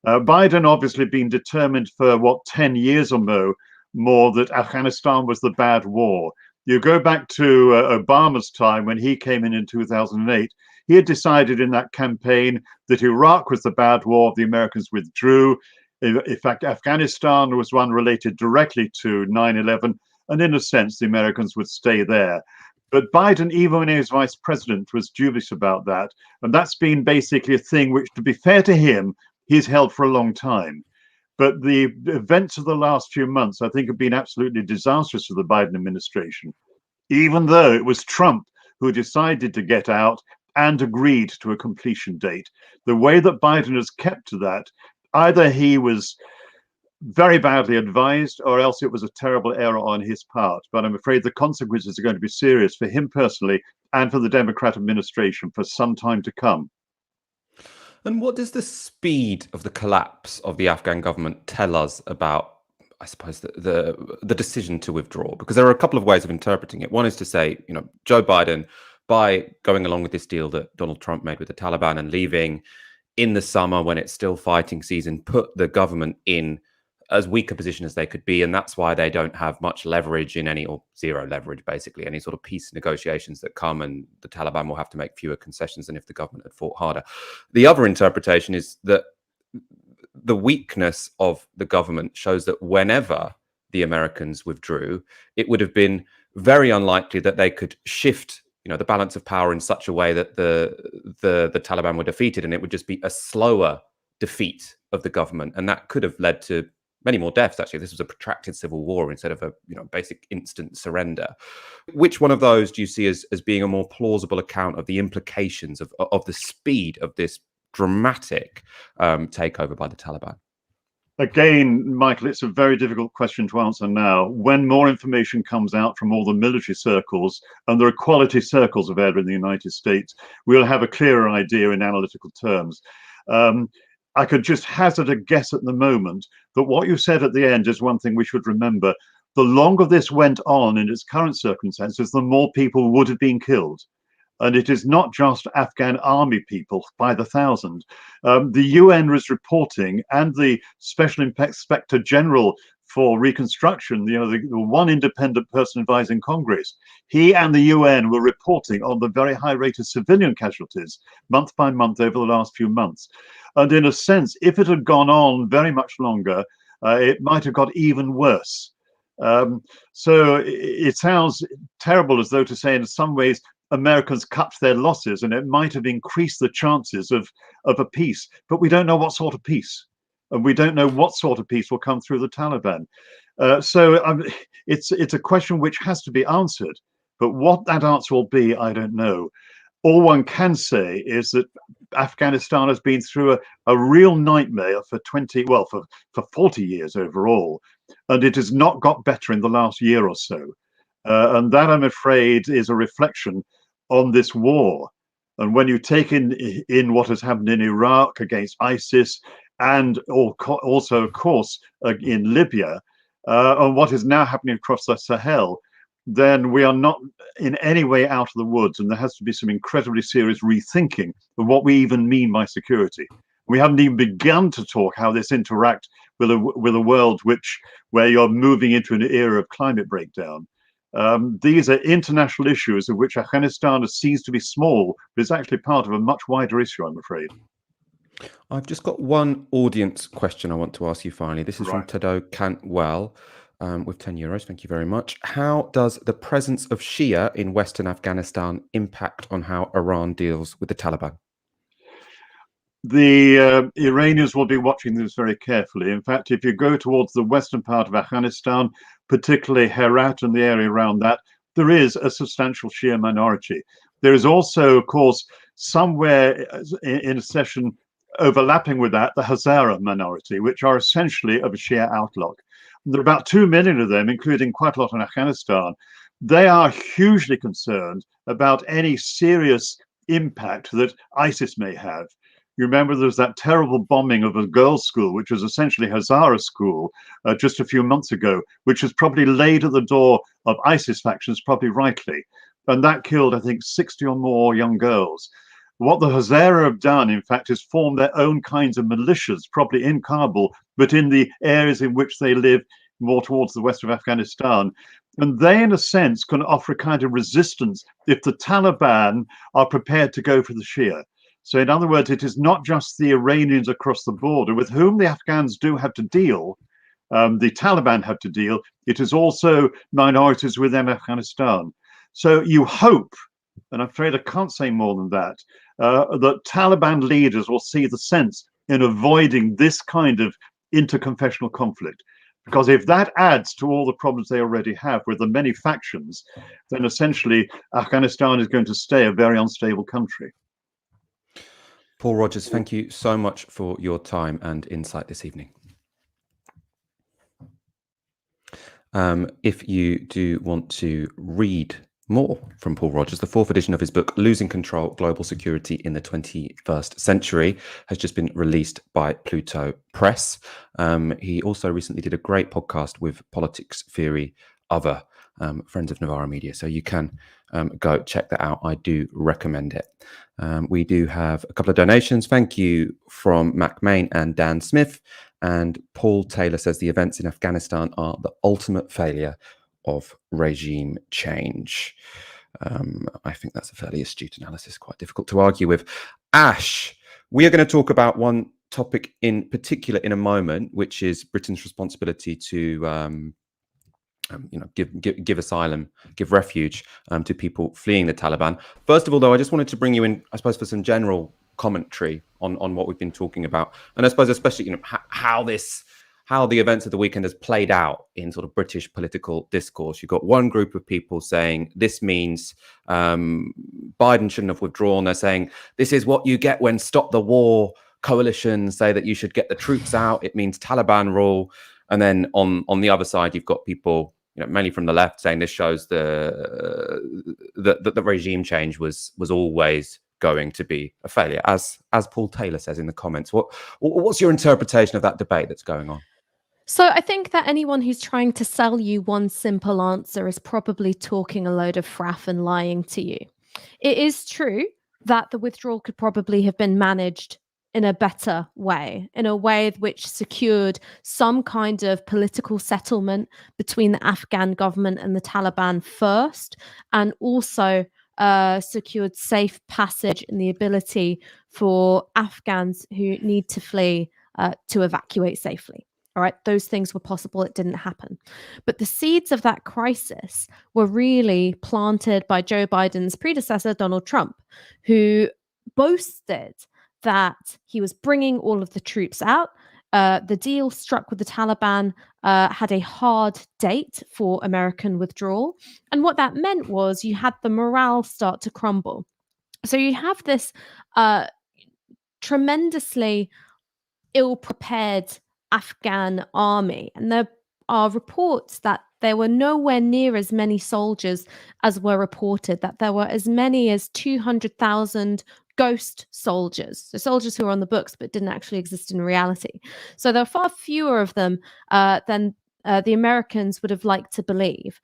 Biden obviously been determined for 10 years or more that Afghanistan was the bad war. You go back to Obama's time when he came in 2008, he had decided in that campaign that Iraq was the bad war, the Americans withdrew. In fact, Afghanistan was one related directly to 9/11, and in a sense, the Americans would stay there. But Biden, even when he was vice president, was dubious about that. And that's been basically a thing which, to be fair to him, he's held for a long time. But the events of the last few months, I think, have been absolutely disastrous for the Biden administration, even though it was Trump who decided to get out and agreed to a completion date. The way that Biden has kept to that, either he was very badly advised or else it was a terrible error on his part. But I'm afraid the consequences are going to be serious for him personally and for the Democrat administration for some time to come. And what does the speed of the collapse of the Afghan government tell us about, I suppose, the decision to withdraw? Because there are a couple of ways of interpreting it. One is to say, Joe Biden, by going along with this deal that Donald Trump made with the Taliban and leaving in the summer when it's still fighting season, put the government in as weak a position as they could be, and that's why they don't have much leverage in any, or zero leverage basically, any sort of peace negotiations that come, and the Taliban will have to make fewer concessions than if the government had fought harder. The other interpretation is that the weakness of the government shows that whenever the Americans withdrew, it would have been very unlikely that they could shift, the balance of power in such a way that the Taliban were defeated, and it would just be a slower defeat of the government, and that could have led to many more deaths. Actually, this was a protracted civil war instead of a basic instant surrender. Which one of those do you see as being a more plausible account of the implications of the speed of this dramatic takeover by the Taliban? Again, Michael, it's a very difficult question to answer now. When more information comes out from all the military circles, and there are quality circles available in the United States, we'll have a clearer idea in analytical terms. I could just hazard a guess at the moment that what you said at the end is one thing we should remember. The longer this went on in its current circumstances, the more people would have been killed. And it is not just Afghan army people by the thousand. The UN was reporting, and the Special Inspector General for Reconstruction, the one independent person advising Congress, he and the UN were reporting on the very high rate of civilian casualties month by month over the last few months. And in a sense, if it had gone on very much longer, it might have got even worse. So it sounds terrible, as though to say in some ways Americans cut their losses, and it might have increased the chances of a peace. But we don't know what sort of peace, and we don't know what sort of peace will come through the Taliban. So it's a question which has to be answered. But what that answer will be, I don't know. All one can say is that Afghanistan has been through a real nightmare for 40 years overall, and it has not got better in the last year or so. And that, I'm afraid, is a reflection on this war. And when you take in what has happened in Iraq against ISIS, and also, of course, in Libya, and what is now happening across the Sahel, then we are not in any way out of the woods, and there has to be some incredibly serious rethinking of what we even mean by security. We haven't even begun to talk how this interacts with a world where you're moving into an era of climate breakdown. These are international issues of which Afghanistan seems to be small, but it's actually part of a much wider issue, I'm afraid. I've just got one audience question I want to ask you finally. This is from Tado Cantwell with €10. Thank you very much. How does the presence of Shia in Western Afghanistan impact on how Iran deals with the Taliban? The Iranians will be watching this very carefully. In fact, if you go towards the western part of Afghanistan, particularly Herat and the area around that, there is a substantial Shia minority. There is also, of course, somewhere in a session overlapping with that, the Hazara minority, which are essentially of a Shia outlook. There are about 2 million of them, including quite a lot in Afghanistan. They are hugely concerned about any serious impact that ISIS may have. You remember there was that terrible bombing of a girls' school, which was essentially Hazara school, just a few months ago, which was probably laid at the door of ISIS factions, probably rightly. And that killed, I think, 60 or more young girls. What the Hazara have done, in fact, is form their own kinds of militias, probably in Kabul, but in the areas in which they live more towards the west of Afghanistan. And they, in a sense, can offer a kind of resistance if the Taliban are prepared to go for the Shia. So in other words, it is not just the Iranians across the border with whom the Afghans do have to deal, the Taliban have to deal, it is also minorities within Afghanistan. So you hope, and I'm afraid I can't say more than that, that Taliban leaders will see the sense in avoiding this kind of interconfessional conflict. Because if that adds to all the problems they already have with the many factions, then essentially Afghanistan is going to stay a very unstable country. Paul Rogers, thank you so much for your time and insight this evening. If you do want to read more from Paul Rogers, the 4th edition of his book, Losing Control, Global Security in the 21st Century, has just been released by Pluto Press. He also recently did a great podcast with Politics Theory Other, friends of Novara Media. So you can go check that out. I do recommend it. We do have a couple of donations. Thank you from Mac Main and Dan Smith. And Paul Taylor says the events in Afghanistan are the ultimate failure of regime change. I think that's a fairly astute analysis, quite difficult to argue with. Ash, we are going to talk about one topic in particular in a moment, which is Britain's responsibility to give asylum, give refuge to people fleeing the Taliban. First of all, though, I just wanted to bring you in, I suppose, for some general commentary on what we've been talking about, and I suppose especially how the events of the weekend has played out in sort of British political discourse. You've got one group of people saying this means Biden shouldn't have withdrawn. They're saying this is what you get when Stop the War coalitions say that you should get the troops out. It means Taliban rule. And then on the other side, you've got people, mainly from the left, saying this shows that the regime change was always going to be a failure, as Paul Taylor says in the comments. What's your interpretation of that debate that's going on? So I think that anyone who's trying to sell you one simple answer is probably talking a load of fraff and lying to you. It is true that the withdrawal could probably have been managed in a better way, in a way which secured some kind of political settlement between the Afghan government and the Taliban first, and also secured safe passage and the ability for Afghans who need to flee to evacuate safely. All right, those things were possible. It didn't happen. But the seeds of that crisis were really planted by Joe Biden's predecessor, Donald Trump, who boasted that he was bringing all of the troops out. The deal struck with the Taliban had a hard date for American withdrawal. And what that meant was you had the morale start to crumble. So you have this tremendously ill-prepared Afghan army. And there are reports that there were nowhere near as many soldiers as were reported, that there were as many as 200,000 ghost soldiers, so soldiers who were on the books but didn't actually exist in reality. So there are far fewer of them than the Americans would have liked to believe.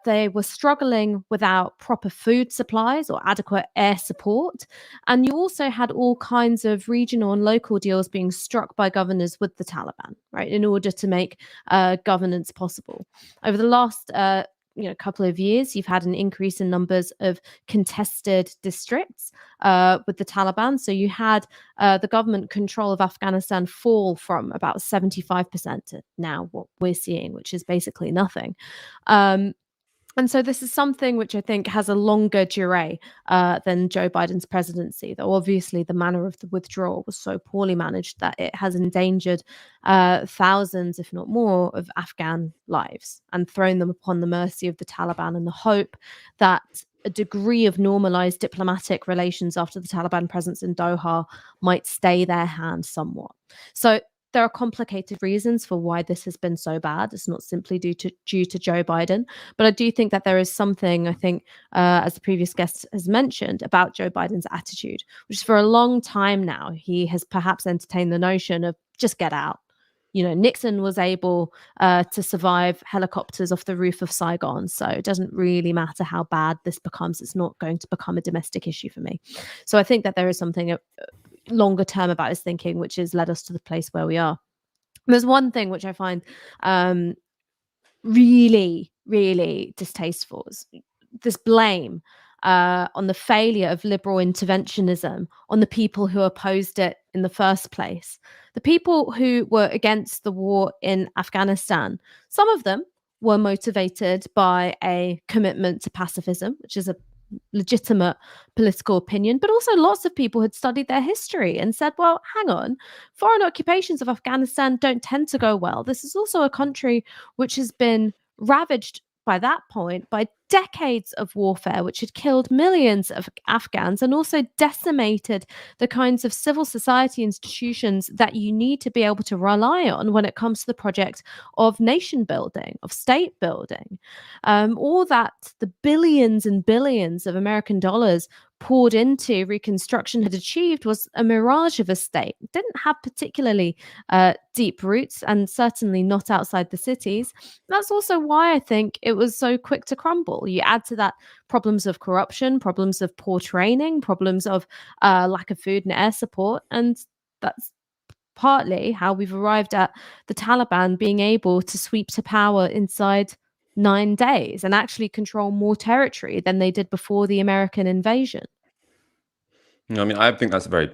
They were struggling without proper food supplies or adequate air support. And you also had all kinds of regional and local deals being struck by governors with the Taliban, right, in order to make governance possible. Over the last couple of years, you've had an increase in numbers of contested districts with the Taliban. So you had the government control of Afghanistan fall from about 75% to now what we're seeing, which is basically nothing. And so this is something which I think has a longer durée than Joe Biden's presidency, though obviously the manner of the withdrawal was so poorly managed that it has endangered thousands, if not more, of Afghan lives and thrown them upon the mercy of the Taliban in the hope that a degree of normalized diplomatic relations after the Taliban presence in Doha might stay their hand somewhat. So there are complicated reasons for why this has been so bad. It's not simply due to Joe Biden, but I do think that there is something, I think, as the previous guest has mentioned, about Joe Biden's attitude, which is for a long time now, he has perhaps entertained the notion of just get out. Nixon was able to survive helicopters off the roof of Saigon, so it doesn't really matter how bad this becomes. It's not going to become a domestic issue for me. So I think that there is something longer term about his thinking, which has led us to the place where we are. There's one thing which I find really, really distasteful, is this blame on the failure of liberal interventionism on the people who opposed it in the first place. The people who were against the war in Afghanistan, some of them were motivated by a commitment to pacifism, which is a legitimate political opinion, but also lots of people had studied their history and said, well, hang on, foreign occupations of Afghanistan don't tend to go well. This is also a country which has been ravaged by that point by decades of warfare, which had killed millions of Afghans and also decimated the kinds of civil society institutions that you need to be able to rely on when it comes to the project of nation building, of state building. All that the billions and billions of American dollars poured into reconstruction had achieved was a mirage of a state. It didn't have particularly deep roots, and certainly not outside the cities. That's also why I think it was so quick to crumble. You add to that problems of corruption, problems of poor training, problems of lack of food and air support, and that's partly how we've arrived at the Taliban being able to sweep to power inside 9 days and actually control more territory than they did before the American invasion. I mean, I think that's a very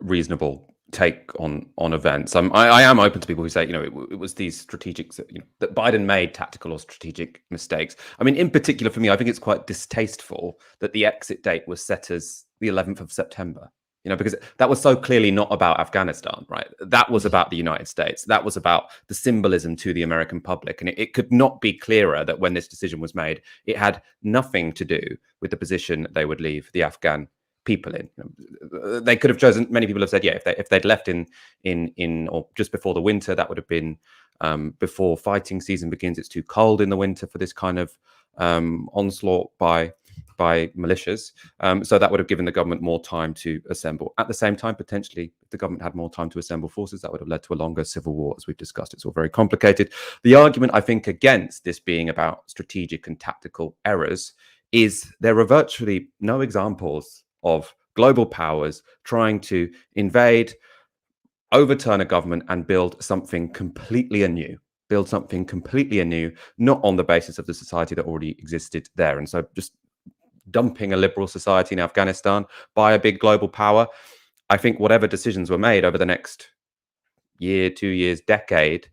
reasonable take on events. I am open to people who say, it was these strategic, that Biden made tactical or strategic mistakes. I mean, in particular for me, I think it's quite distasteful that the exit date was set as the 11th of September. Because that was so clearly not about Afghanistan, right? That was about the United States. That was about the symbolism to the American public. And it could not be clearer that when this decision was made, it had nothing to do with the position they would leave the Afghan people in. They could have chosen, many people have said, yeah, if they'd left in or just before the winter, that would have been before fighting season begins. It's too cold in the winter for this kind of onslaught by militias. So that would have given the government more time to assemble. At the same time, potentially, if the government had more time to assemble forces, that would have led to a longer civil war, as we've discussed. It's all very complicated. The argument, I think, against this being about strategic and tactical errors is there are virtually no examples of global powers trying to invade, overturn a government and build something completely anew. Not on the basis of the society that already existed there. And so just dumping a liberal society in Afghanistan by a big global power, I think whatever decisions were made over the next year, 2 years, decade,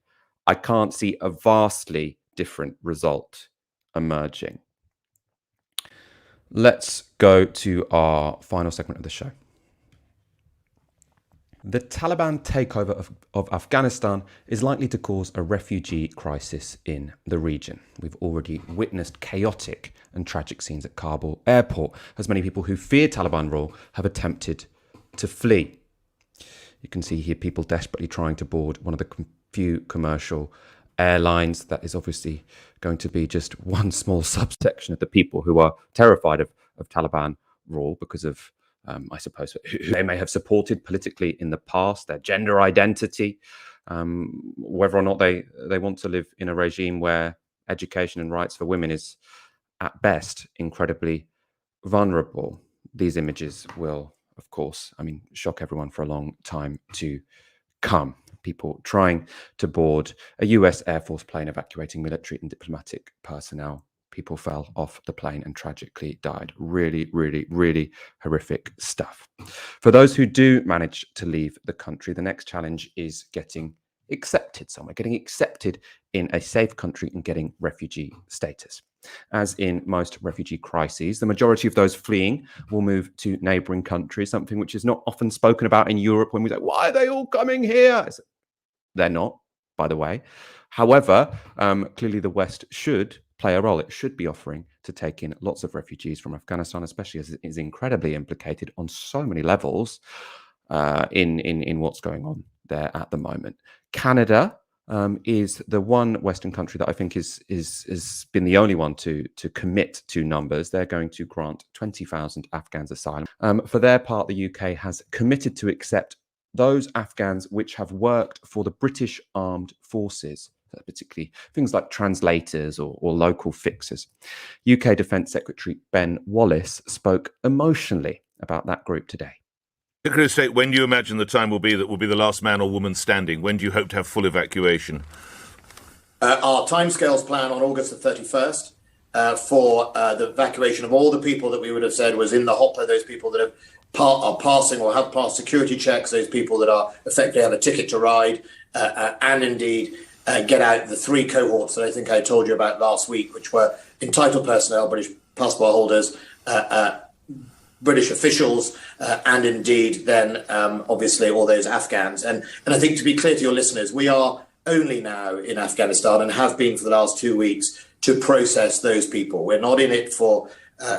I can't see a vastly different result emerging. Let's go to our final segment of the show. The Taliban takeover of Afghanistan is likely to cause a refugee crisis in the region. We've already witnessed chaotic and tragic scenes at Kabul airport, as many people who fear Taliban rule have attempted to flee. You can see here people desperately trying to board one of the few commercial airlines. That is obviously going to be just one small subsection of the people who are terrified of Taliban rule because of I suppose, who they may have supported politically in the past, their gender identity, whether or not they want to live in a regime where education and rights for women is, at best, incredibly vulnerable. These images will, of course, shock everyone for a long time to come. People trying to board a US Air Force plane evacuating military and diplomatic personnel. People fell off the plane and tragically died. Really, really, really horrific stuff. For those who do manage to leave the country, the next challenge is getting accepted somewhere, getting accepted in a safe country and getting refugee status. As in most refugee crises, the majority of those fleeing will move to neighbouring countries, something which is not often spoken about in Europe when we say, why are they all coming here? They're not, by the way. However, clearly the West should play a role. It should be offering to take in lots of refugees from Afghanistan, especially as it is incredibly implicated on so many levels in what's going on there at the moment. Canada is the one Western country that I think is been the only one to commit to numbers. They're going to grant 20,000 Afghans asylum. For their part, the UK has committed to accept those Afghans which have worked for the British Armed Forces, particularly things like translators or local fixers. UK Defence Secretary Ben Wallace spoke emotionally about that group today. Secretary of State, when do you imagine the time will be that will be the last man or woman standing? When do you hope to have full evacuation? Our timescales plan on August the 31st for the evacuation of all the people that we would have said was in the hopper, those people that are passing or have passed security checks, those people that are effectively have a ticket to ride, and indeed get out the 3 cohorts that I think I told you about last week, which were entitled personnel, British passport holders, British officials, and indeed then obviously all those Afghans. And I think, to be clear to your listeners, we are only now in Afghanistan and have been for the last 2 weeks to process those people. We're not in it for,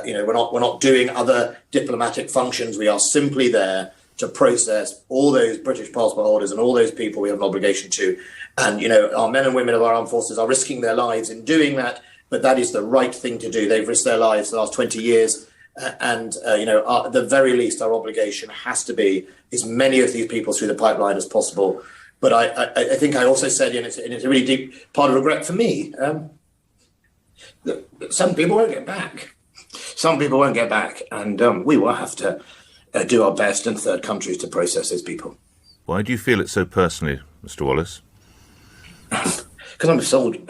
we're not doing other diplomatic functions. We are simply there to process all those British passport holders and all those people we have an obligation to. And, our men and women of our armed forces are risking their lives in doing that, but that is the right thing to do. They've risked their lives the last 20 years. At the very least, our obligation has to be as many of these people through the pipeline as possible. But I think I also said, and it's a really deep part of regret for me, that some people won't get back. Some people won't get back. And we will have to do our best in third countries to process those people. Why do you feel it so personally, Mr. Wallace? Because I'm a soldier.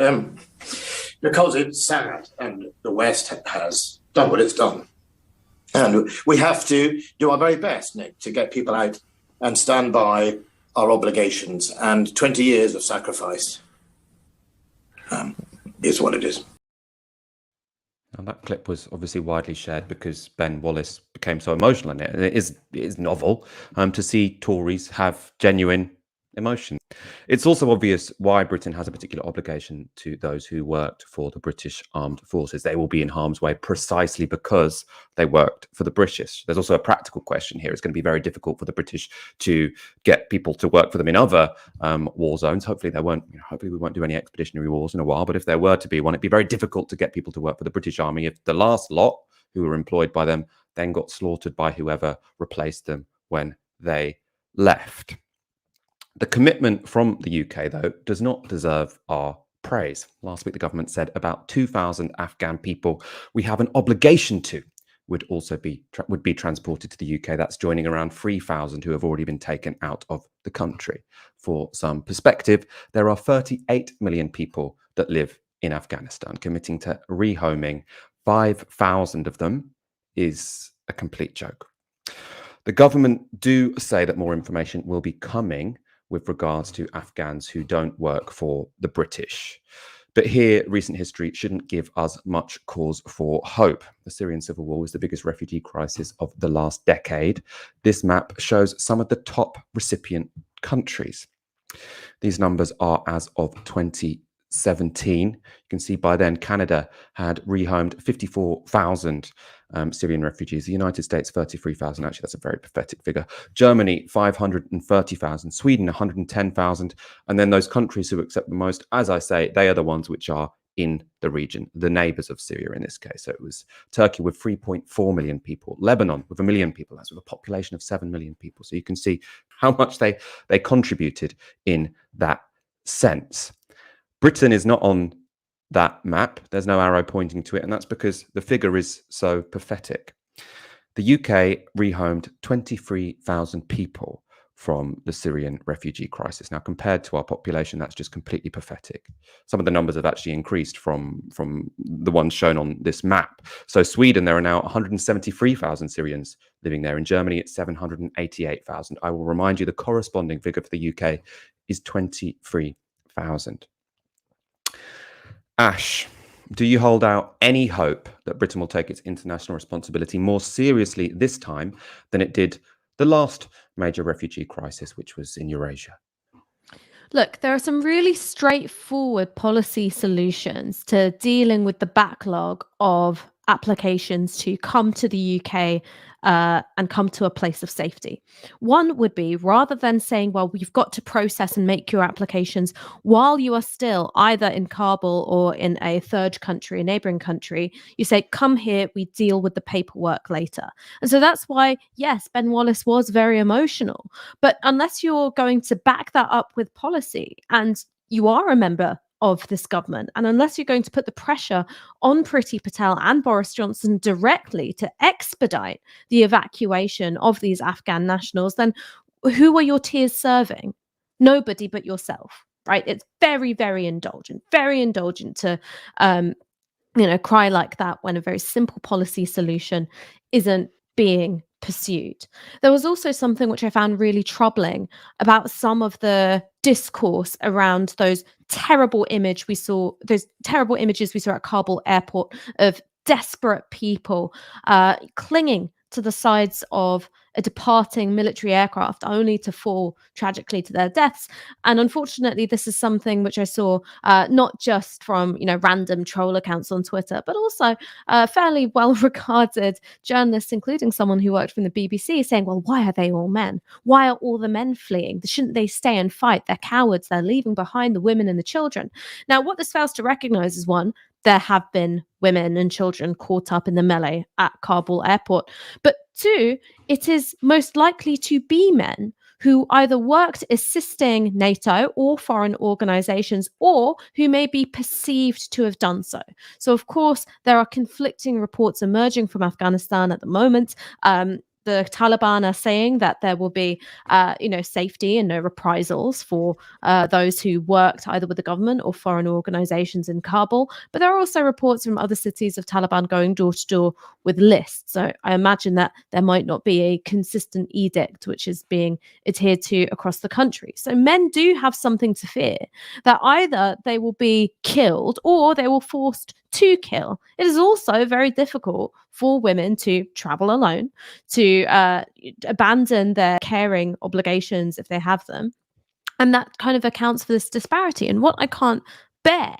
Because it's sad, and the West has done what it's done. And we have to do our very best, Nick, to get people out and stand by our obligations. And 20 years of sacrifice is what it is. Now, that clip was obviously widely shared because Ben Wallace became so emotional in it. And it is novel to see Tories have genuine emotion. It's also obvious why Britain has a particular obligation to those who worked for the British Armed Forces. They will be in harm's way precisely because they worked for the British. There's also a practical question here. It's going to be very difficult for the British to get people to work for them in other war zones. Hopefully we won't do any expeditionary wars in a while, but if there were to be one, it'd be very difficult to get people to work for the British Army if the last lot who were employed by them then got slaughtered by whoever replaced them when they left. The commitment from the UK, though, does not deserve our praise. Last week, the government said about 2,000 Afghan people we have an obligation to would be transported to the UK. That's joining around 3,000 who have already been taken out of the country. For some perspective, there are 38 million people that live in Afghanistan. Committing to rehoming 5,000 of them is a complete joke. The government do say that more information will be coming with regards to Afghans who don't work for the British. But here, recent history shouldn't give us much cause for hope. The Syrian civil war was the biggest refugee crisis of the last decade. This map shows some of the top recipient countries. These numbers are as of 2017. You can see by then Canada had rehomed 54,000 Syrian refugees. The United States, 33,000. Actually, that's a very pathetic figure. Germany, 530,000. Sweden, 110,000. And then those countries who accept the most, as I say, they are the ones which are in the region, the neighbors of Syria in this case. So it was Turkey with 3.4 million people, Lebanon with 1 million people. That's with a population of 7 million people. So you can see how much they contributed in that sense. Britain is not on that map. There's no arrow pointing to it, and that's because the figure is so pathetic. The UK rehomed 23,000 people from the Syrian refugee crisis. Now, compared to our population, that's just completely pathetic. Some of the numbers have actually increased from the ones shown on this map. So Sweden, there are now 173,000 Syrians living there. In Germany, it's 788,000. I will remind you the corresponding figure for the UK is 23,000. Ash, do you hold out any hope that Britain will take its international responsibility more seriously this time than it did the last major refugee crisis, which was in Eurasia? Look, there are some really straightforward policy solutions to dealing with the backlog of applications to come to the UK and come to a place of safety. One would be, rather than saying, well, you've got to process and make your applications while you are still either in Kabul or in a third country, a neighboring country, you say, come here, we deal with the paperwork later. And so that's why, yes, Ben Wallace was very emotional. But unless you're going to back that up with policy, and you are a member of this government, and unless you're going to put the pressure on Priti Patel and Boris Johnson directly to expedite the evacuation of these Afghan nationals, then who are your tears serving? Nobody but yourself, right? It's very, very indulgent to cry like that when a very simple policy solution isn't being pursued. There was also something which I found really troubling about some of the discourse around those terrible images we saw at Kabul airport of desperate people clinging to the sides of a departing military aircraft only to fall tragically to their deaths. And unfortunately, this is something which I saw not just from random troll accounts on Twitter, but also fairly well-regarded journalists, including someone who worked from the BBC, saying, well, why are they all men? Why are all the men fleeing? Shouldn't they stay and fight? They're cowards. They're leaving behind the women and the children. Now, what this fails to recognise is, one, there have been women and children caught up in the melee at Kabul airport. But two, it is most likely to be men who either worked assisting NATO or foreign organizations, or who may be perceived to have done so. So, of course, there are conflicting reports emerging from Afghanistan at the moment. the Taliban are saying that there will be, safety and no reprisals for those who worked either with the government or foreign organizations in Kabul. But there are also reports from other cities of Taliban going door to door with lists. So I imagine that there might not be a consistent edict which is being adhered to across the country. So men do have something to fear, that either they will be killed or they will be forced to kill. It is also very difficult for women to travel alone, to abandon their caring obligations if they have them. And that kind of accounts for this disparity. And what I can't bear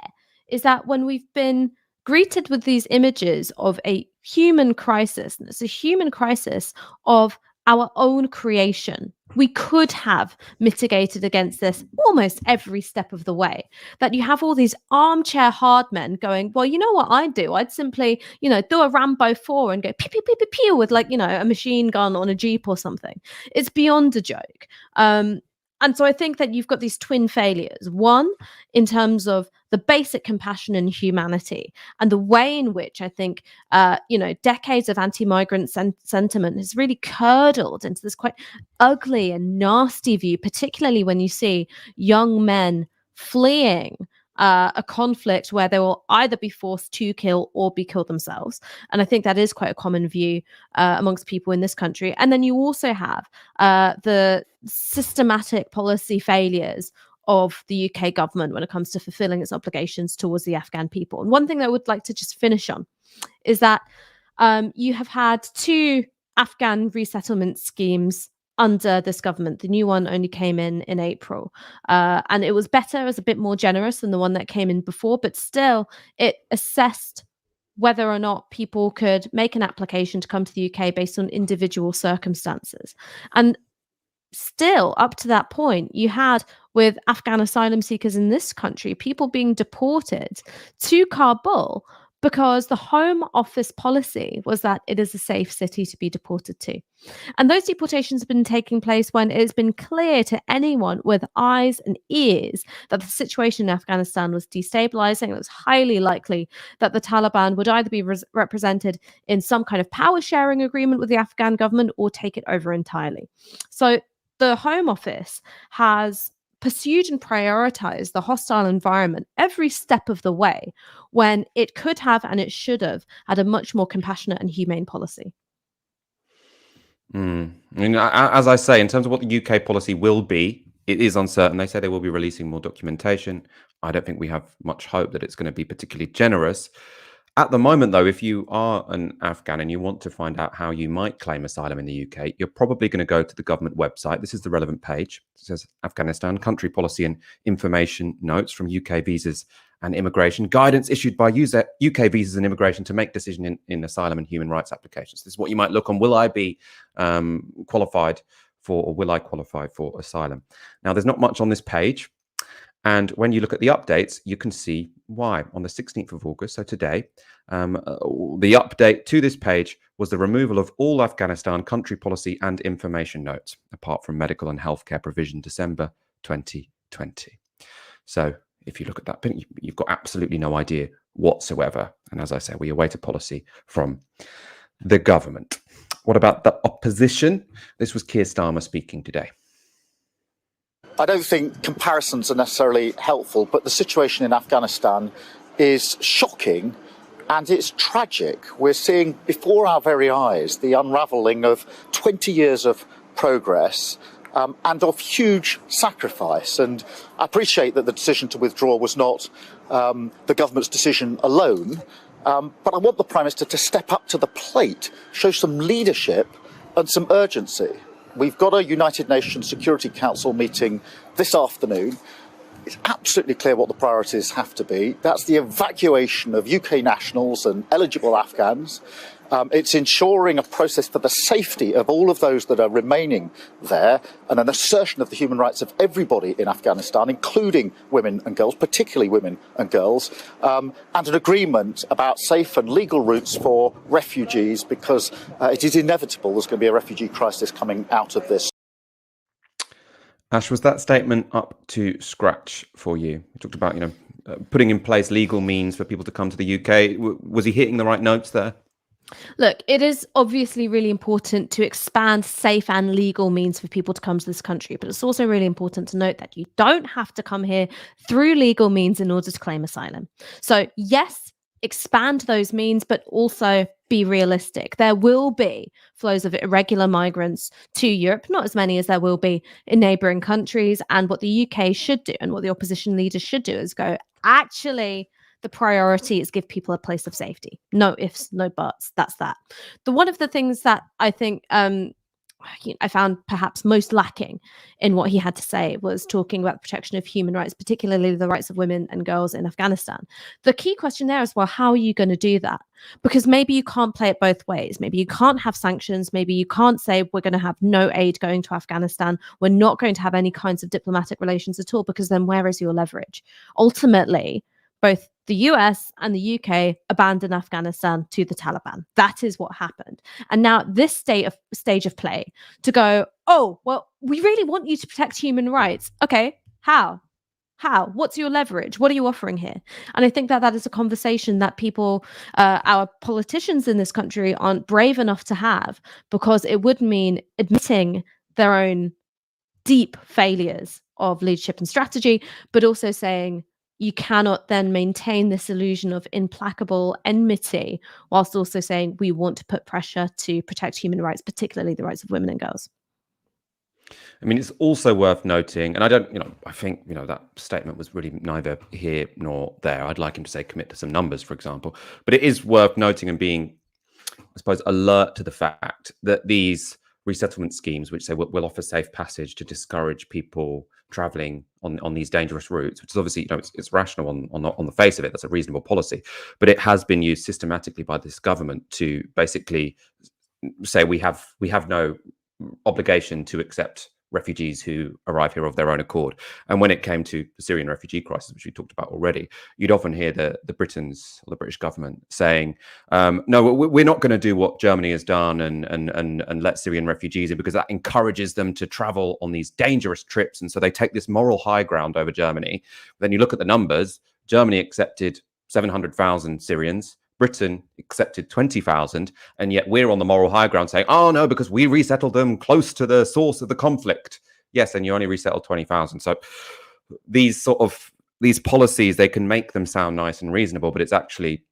is that when we've been greeted with these images of a human crisis, and it's a human crisis of our own creation, we could have mitigated against this almost every step of the way. That you have all these armchair hard men going, well, you know what I'd do? I'd simply, do a Rambo 4 and go pew, pew, pew, pew, pew with a machine gun on a Jeep or something. It's beyond a joke. And so I think that you've got these twin failures. One, in terms of the basic compassion and humanity, and the way in which I think, decades of anti-migrant sentiment has really curdled into this quite ugly and nasty view, particularly when you see young men fleeing a conflict where they will either be forced to kill or be killed themselves. And I think that is quite a common view amongst people in this country. And then you also have the systematic policy failures of the UK government when it comes to fulfilling its obligations towards the Afghan people. And one thing that I would like to just finish on is that you have had 2 Afghan resettlement schemes under this government. The new one only came in April, and it was better, it was a bit more generous than the one that came in before, but still it assessed whether or not people could make an application to come to the UK based on individual circumstances. And still, up to that point, you had, with Afghan asylum seekers in this country, people being deported to Kabul because the Home Office policy was that it is a safe city to be deported to. And those deportations have been taking place when it has been clear to anyone with eyes and ears that the situation in Afghanistan was destabilizing. It was highly likely that the Taliban would either be represented in some kind of power sharing agreement with the Afghan government or take it over entirely. So the Home Office has pursued and prioritized the hostile environment every step of the way, when it could have and it should have had a much more compassionate and humane policy. I mean, as I say, in terms of what the UK policy will be, it is uncertain. They say they will be releasing more documentation. I don't think we have much hope that it's going to be particularly generous. At the moment, though, if you are an Afghan and you want to find out how you might claim asylum in the UK, you're probably going to go to the government website. This is the relevant page. It says Afghanistan Country Policy and Information Notes from UK Visas and Immigration. Guidance issued by UK Visas and Immigration to make decision in asylum and human rights applications. This is what you might look on. Will I be qualified for, or will I qualify for asylum? Now, there's not much on this page. And when you look at the updates, you can see why. On the 16th of August, so today, the update to this page was the removal of all Afghanistan country policy and information notes, apart from medical and healthcare provision, December 2020. So if you look at that, you've got absolutely no idea whatsoever. And as I say, we await a policy from the government. What about the opposition? This was Keir Starmer speaking today. I don't think comparisons are necessarily helpful, but the situation in Afghanistan is shocking and it's tragic. We're seeing before our very eyes the unravelling of 20 years of progress and of huge sacrifice. And I appreciate that the decision to withdraw was not the government's decision alone, but I want the Prime Minister to step up to the plate, show some leadership and some urgency. We've got a United Nations Security Council meeting this afternoon. It's absolutely clear what the priorities have to be. That's the evacuation of UK nationals and eligible Afghans. It's ensuring a process for the safety of all of those that are remaining there, and an assertion of the human rights of everybody in Afghanistan, including women and girls, particularly women and girls, and an agreement about safe and legal routes for refugees, because it is inevitable there's going to be a refugee crisis coming out of this. Ash, was that statement up to scratch for you? You talked about, putting in place legal means for people to come to the UK. Was he hitting the right notes there? Look, it is obviously really important to expand safe and legal means for people to come to this country, but it's also really important to note that you don't have to come here through legal means in order to claim asylum. So, yes, expand those means, but also be realistic. There will be flows of irregular migrants to Europe, not as many as there will be in neighbouring countries. And what the UK should do and what the opposition leaders should do is go, actually, the priority is give people a place of safety. No ifs, no buts. That's that. One of the things that I think I found perhaps most lacking in what he had to say was talking about the protection of human rights, particularly the rights of women and girls in Afghanistan. The key question there is, well, how are you going to do that? Because maybe you can't play it both ways. Maybe you can't have sanctions. Maybe you can't say we're going to have no aid going to Afghanistan. We're not going to have any kinds of diplomatic relations at all, because then where is your leverage? Ultimately, both the US and the UK abandoned Afghanistan to the Taliban. That is what happened. And now this stage of play to go, oh, well, we really want you to protect human rights. Okay, how? How? What's your leverage? What are you offering here? And I think that that is a conversation that people, our politicians in this country aren't brave enough to have, because it would mean admitting their own deep failures of leadership and strategy, but also saying, you cannot then maintain this illusion of implacable enmity whilst also saying we want to put pressure to protect human rights, particularly the rights of women and girls. I mean, it's also worth noting, and I think, that statement was really neither here nor there. I'd like him to say commit to some numbers, for example. But it is worth noting and being, I suppose, alert to the fact that these resettlement schemes, which say will offer safe passage to discourage people traveling on these dangerous routes, which is obviously, it's rational on the face of it. That's a reasonable policy, but it has been used systematically by this government to basically say we have no obligation to accept refugees who arrive here of their own accord. And when it came to the Syrian refugee crisis, which we talked about already, you'd often hear the Britons or the British government saying, no, we're not going to do what Germany has done and let Syrian refugees in, because that encourages them to travel on these dangerous trips. And so they take this moral high ground over Germany. Then you look at the numbers, Germany accepted 700,000 Syrians, Britain accepted 20,000, and yet we're on the moral high ground saying, oh no, because we resettled them close to the source of the conflict. Yes, and you only resettled 20,000. So these policies, they can make them sound nice and reasonable, but it's actually,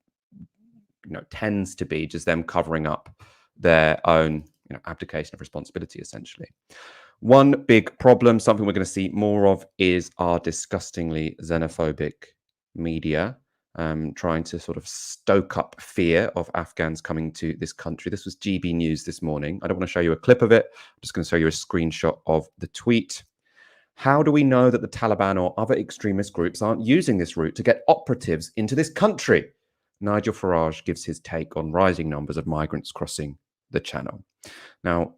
tends to be just them covering up their own, abdication of responsibility, essentially. One big problem, something we're going to see more of, is our disgustingly xenophobic media. Trying to sort of stoke up fear of Afghans coming to this country. This was GB News this morning. I don't want to show you a clip of it. I'm just going to show you a screenshot of the tweet. How do we know that the Taliban or other extremist groups aren't using this route to get operatives into this country? Nigel Farage gives his take on rising numbers of migrants crossing the channel. Now,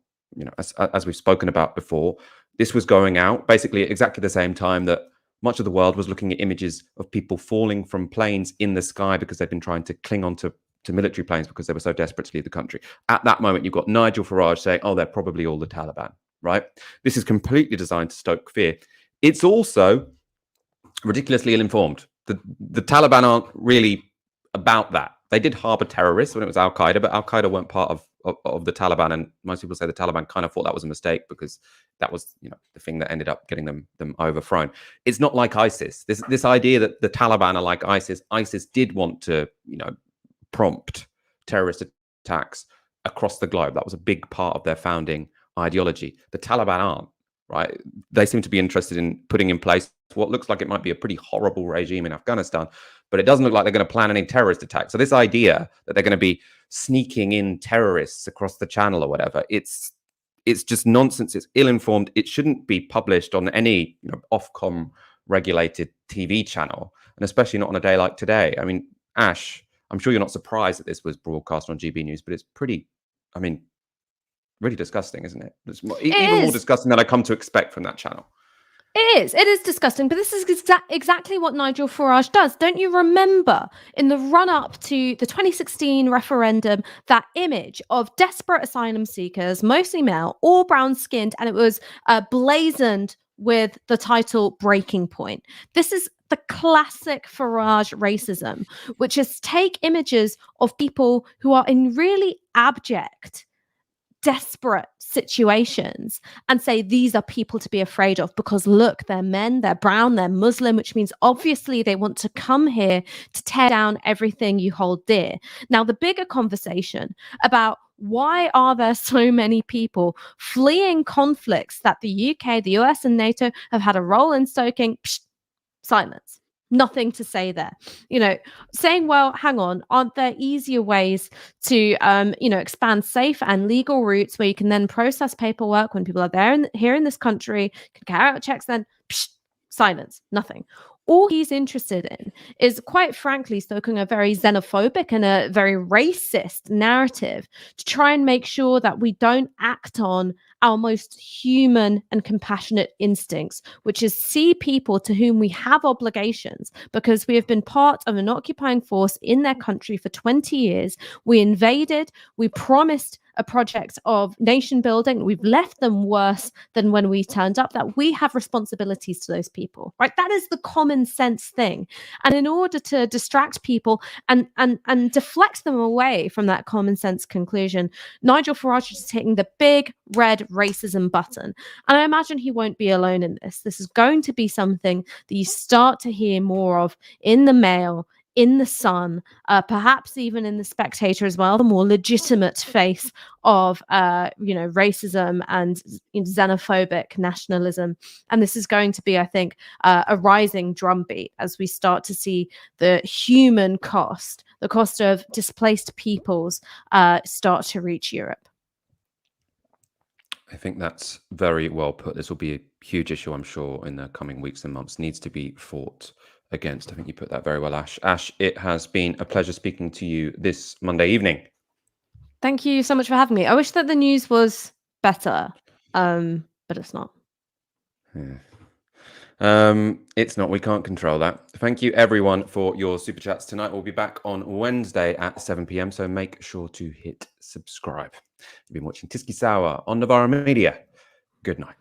as we've spoken about before, this was going out basically at exactly the same time that much of the world was looking at images of people falling from planes in the sky because they'd been trying to cling on to military planes because they were so desperate to leave the country. At that moment, you've got Nigel Farage saying, oh, they're probably all the Taliban, right? This is completely designed to stoke fear. It's also ridiculously ill-informed. The Taliban aren't really about that. They did harbor terrorists when it was Al-Qaeda, but Al-Qaeda weren't part of the Taliban, and most people say the Taliban kind of thought that was a mistake because that was, the thing that ended up getting them overthrown. It's not like ISIS. This idea that the Taliban are like ISIS. ISIS did want to, prompt terrorist attacks across the globe. That was a big part of their founding ideology. The Taliban aren't, right? They seem to be interested in putting in place what looks like it might be a pretty horrible regime in Afghanistan, but it doesn't look like they're going to plan any terrorist attacks. So this idea that they're going to be sneaking in terrorists across the channel or whatever, it's just nonsense. It's ill-informed. It shouldn't be published on any Ofcom regulated TV channel, and especially not on a day like today. I mean, Ash, I'm sure you're not surprised that this was broadcast on GB News, but it's pretty, really disgusting, isn't it? It's even more disgusting than I come to expect from that channel. It is disgusting, but this is exactly what Nigel Farage does. Don't you remember in the run-up to the 2016 referendum, that image of desperate asylum seekers, mostly male, all brown-skinned, and it was blazoned with the title Breaking Point. This is the classic Farage racism, which is take images of people who are in really abject, desperate situations and say these are people to be afraid of because look, they're men, they're brown, they're Muslim, which means obviously they want to come here to tear down everything you hold dear. Now, the bigger conversation about why are there so many people fleeing conflicts that the UK, the US, and NATO have had a role in stoking? Silence. Nothing to say there. Saying, well, hang on, aren't there easier ways to, expand safe and legal routes where you can then process paperwork when people are here in this country, can carry out checks, then silence, nothing. All he's interested in is, quite frankly, stoking a very xenophobic and a very racist narrative to try and make sure that we don't act on our most human and compassionate instincts, which is see people to whom we have obligations because we have been part of an occupying force in their country for 20 years. We invaded, we promised a project of nation building. We've left them worse than when we turned up, that we have responsibilities to those people, right? That is the common sense thing. And in order to distract people and deflect them away from that common sense conclusion, Nigel Farage is hitting the big red racism button. And I imagine he won't be alone in this. This is going to be something that you start to hear more of in the Mail, in the Sun, perhaps even in the Spectator as well, the more legitimate face of racism and xenophobic nationalism. And this is going to be, I think, a rising drumbeat as we start to see the human cost, the cost of displaced peoples, start to reach Europe. I think that's very well put. This will be a huge issue, I'm sure, in the coming weeks and months. Needs to be fought against. I think you put that very well, Ash. Ash, it has been a pleasure speaking to you this Monday evening. Thank you so much for having me. I wish that the news was better, but it's not. Yeah. It's not. We can't control that. Thank you, everyone, for your super chats tonight. We'll be back on Wednesday at 7 p.m, so make sure to hit subscribe. You've been watching Tysky Sour on Novara Media. Good night.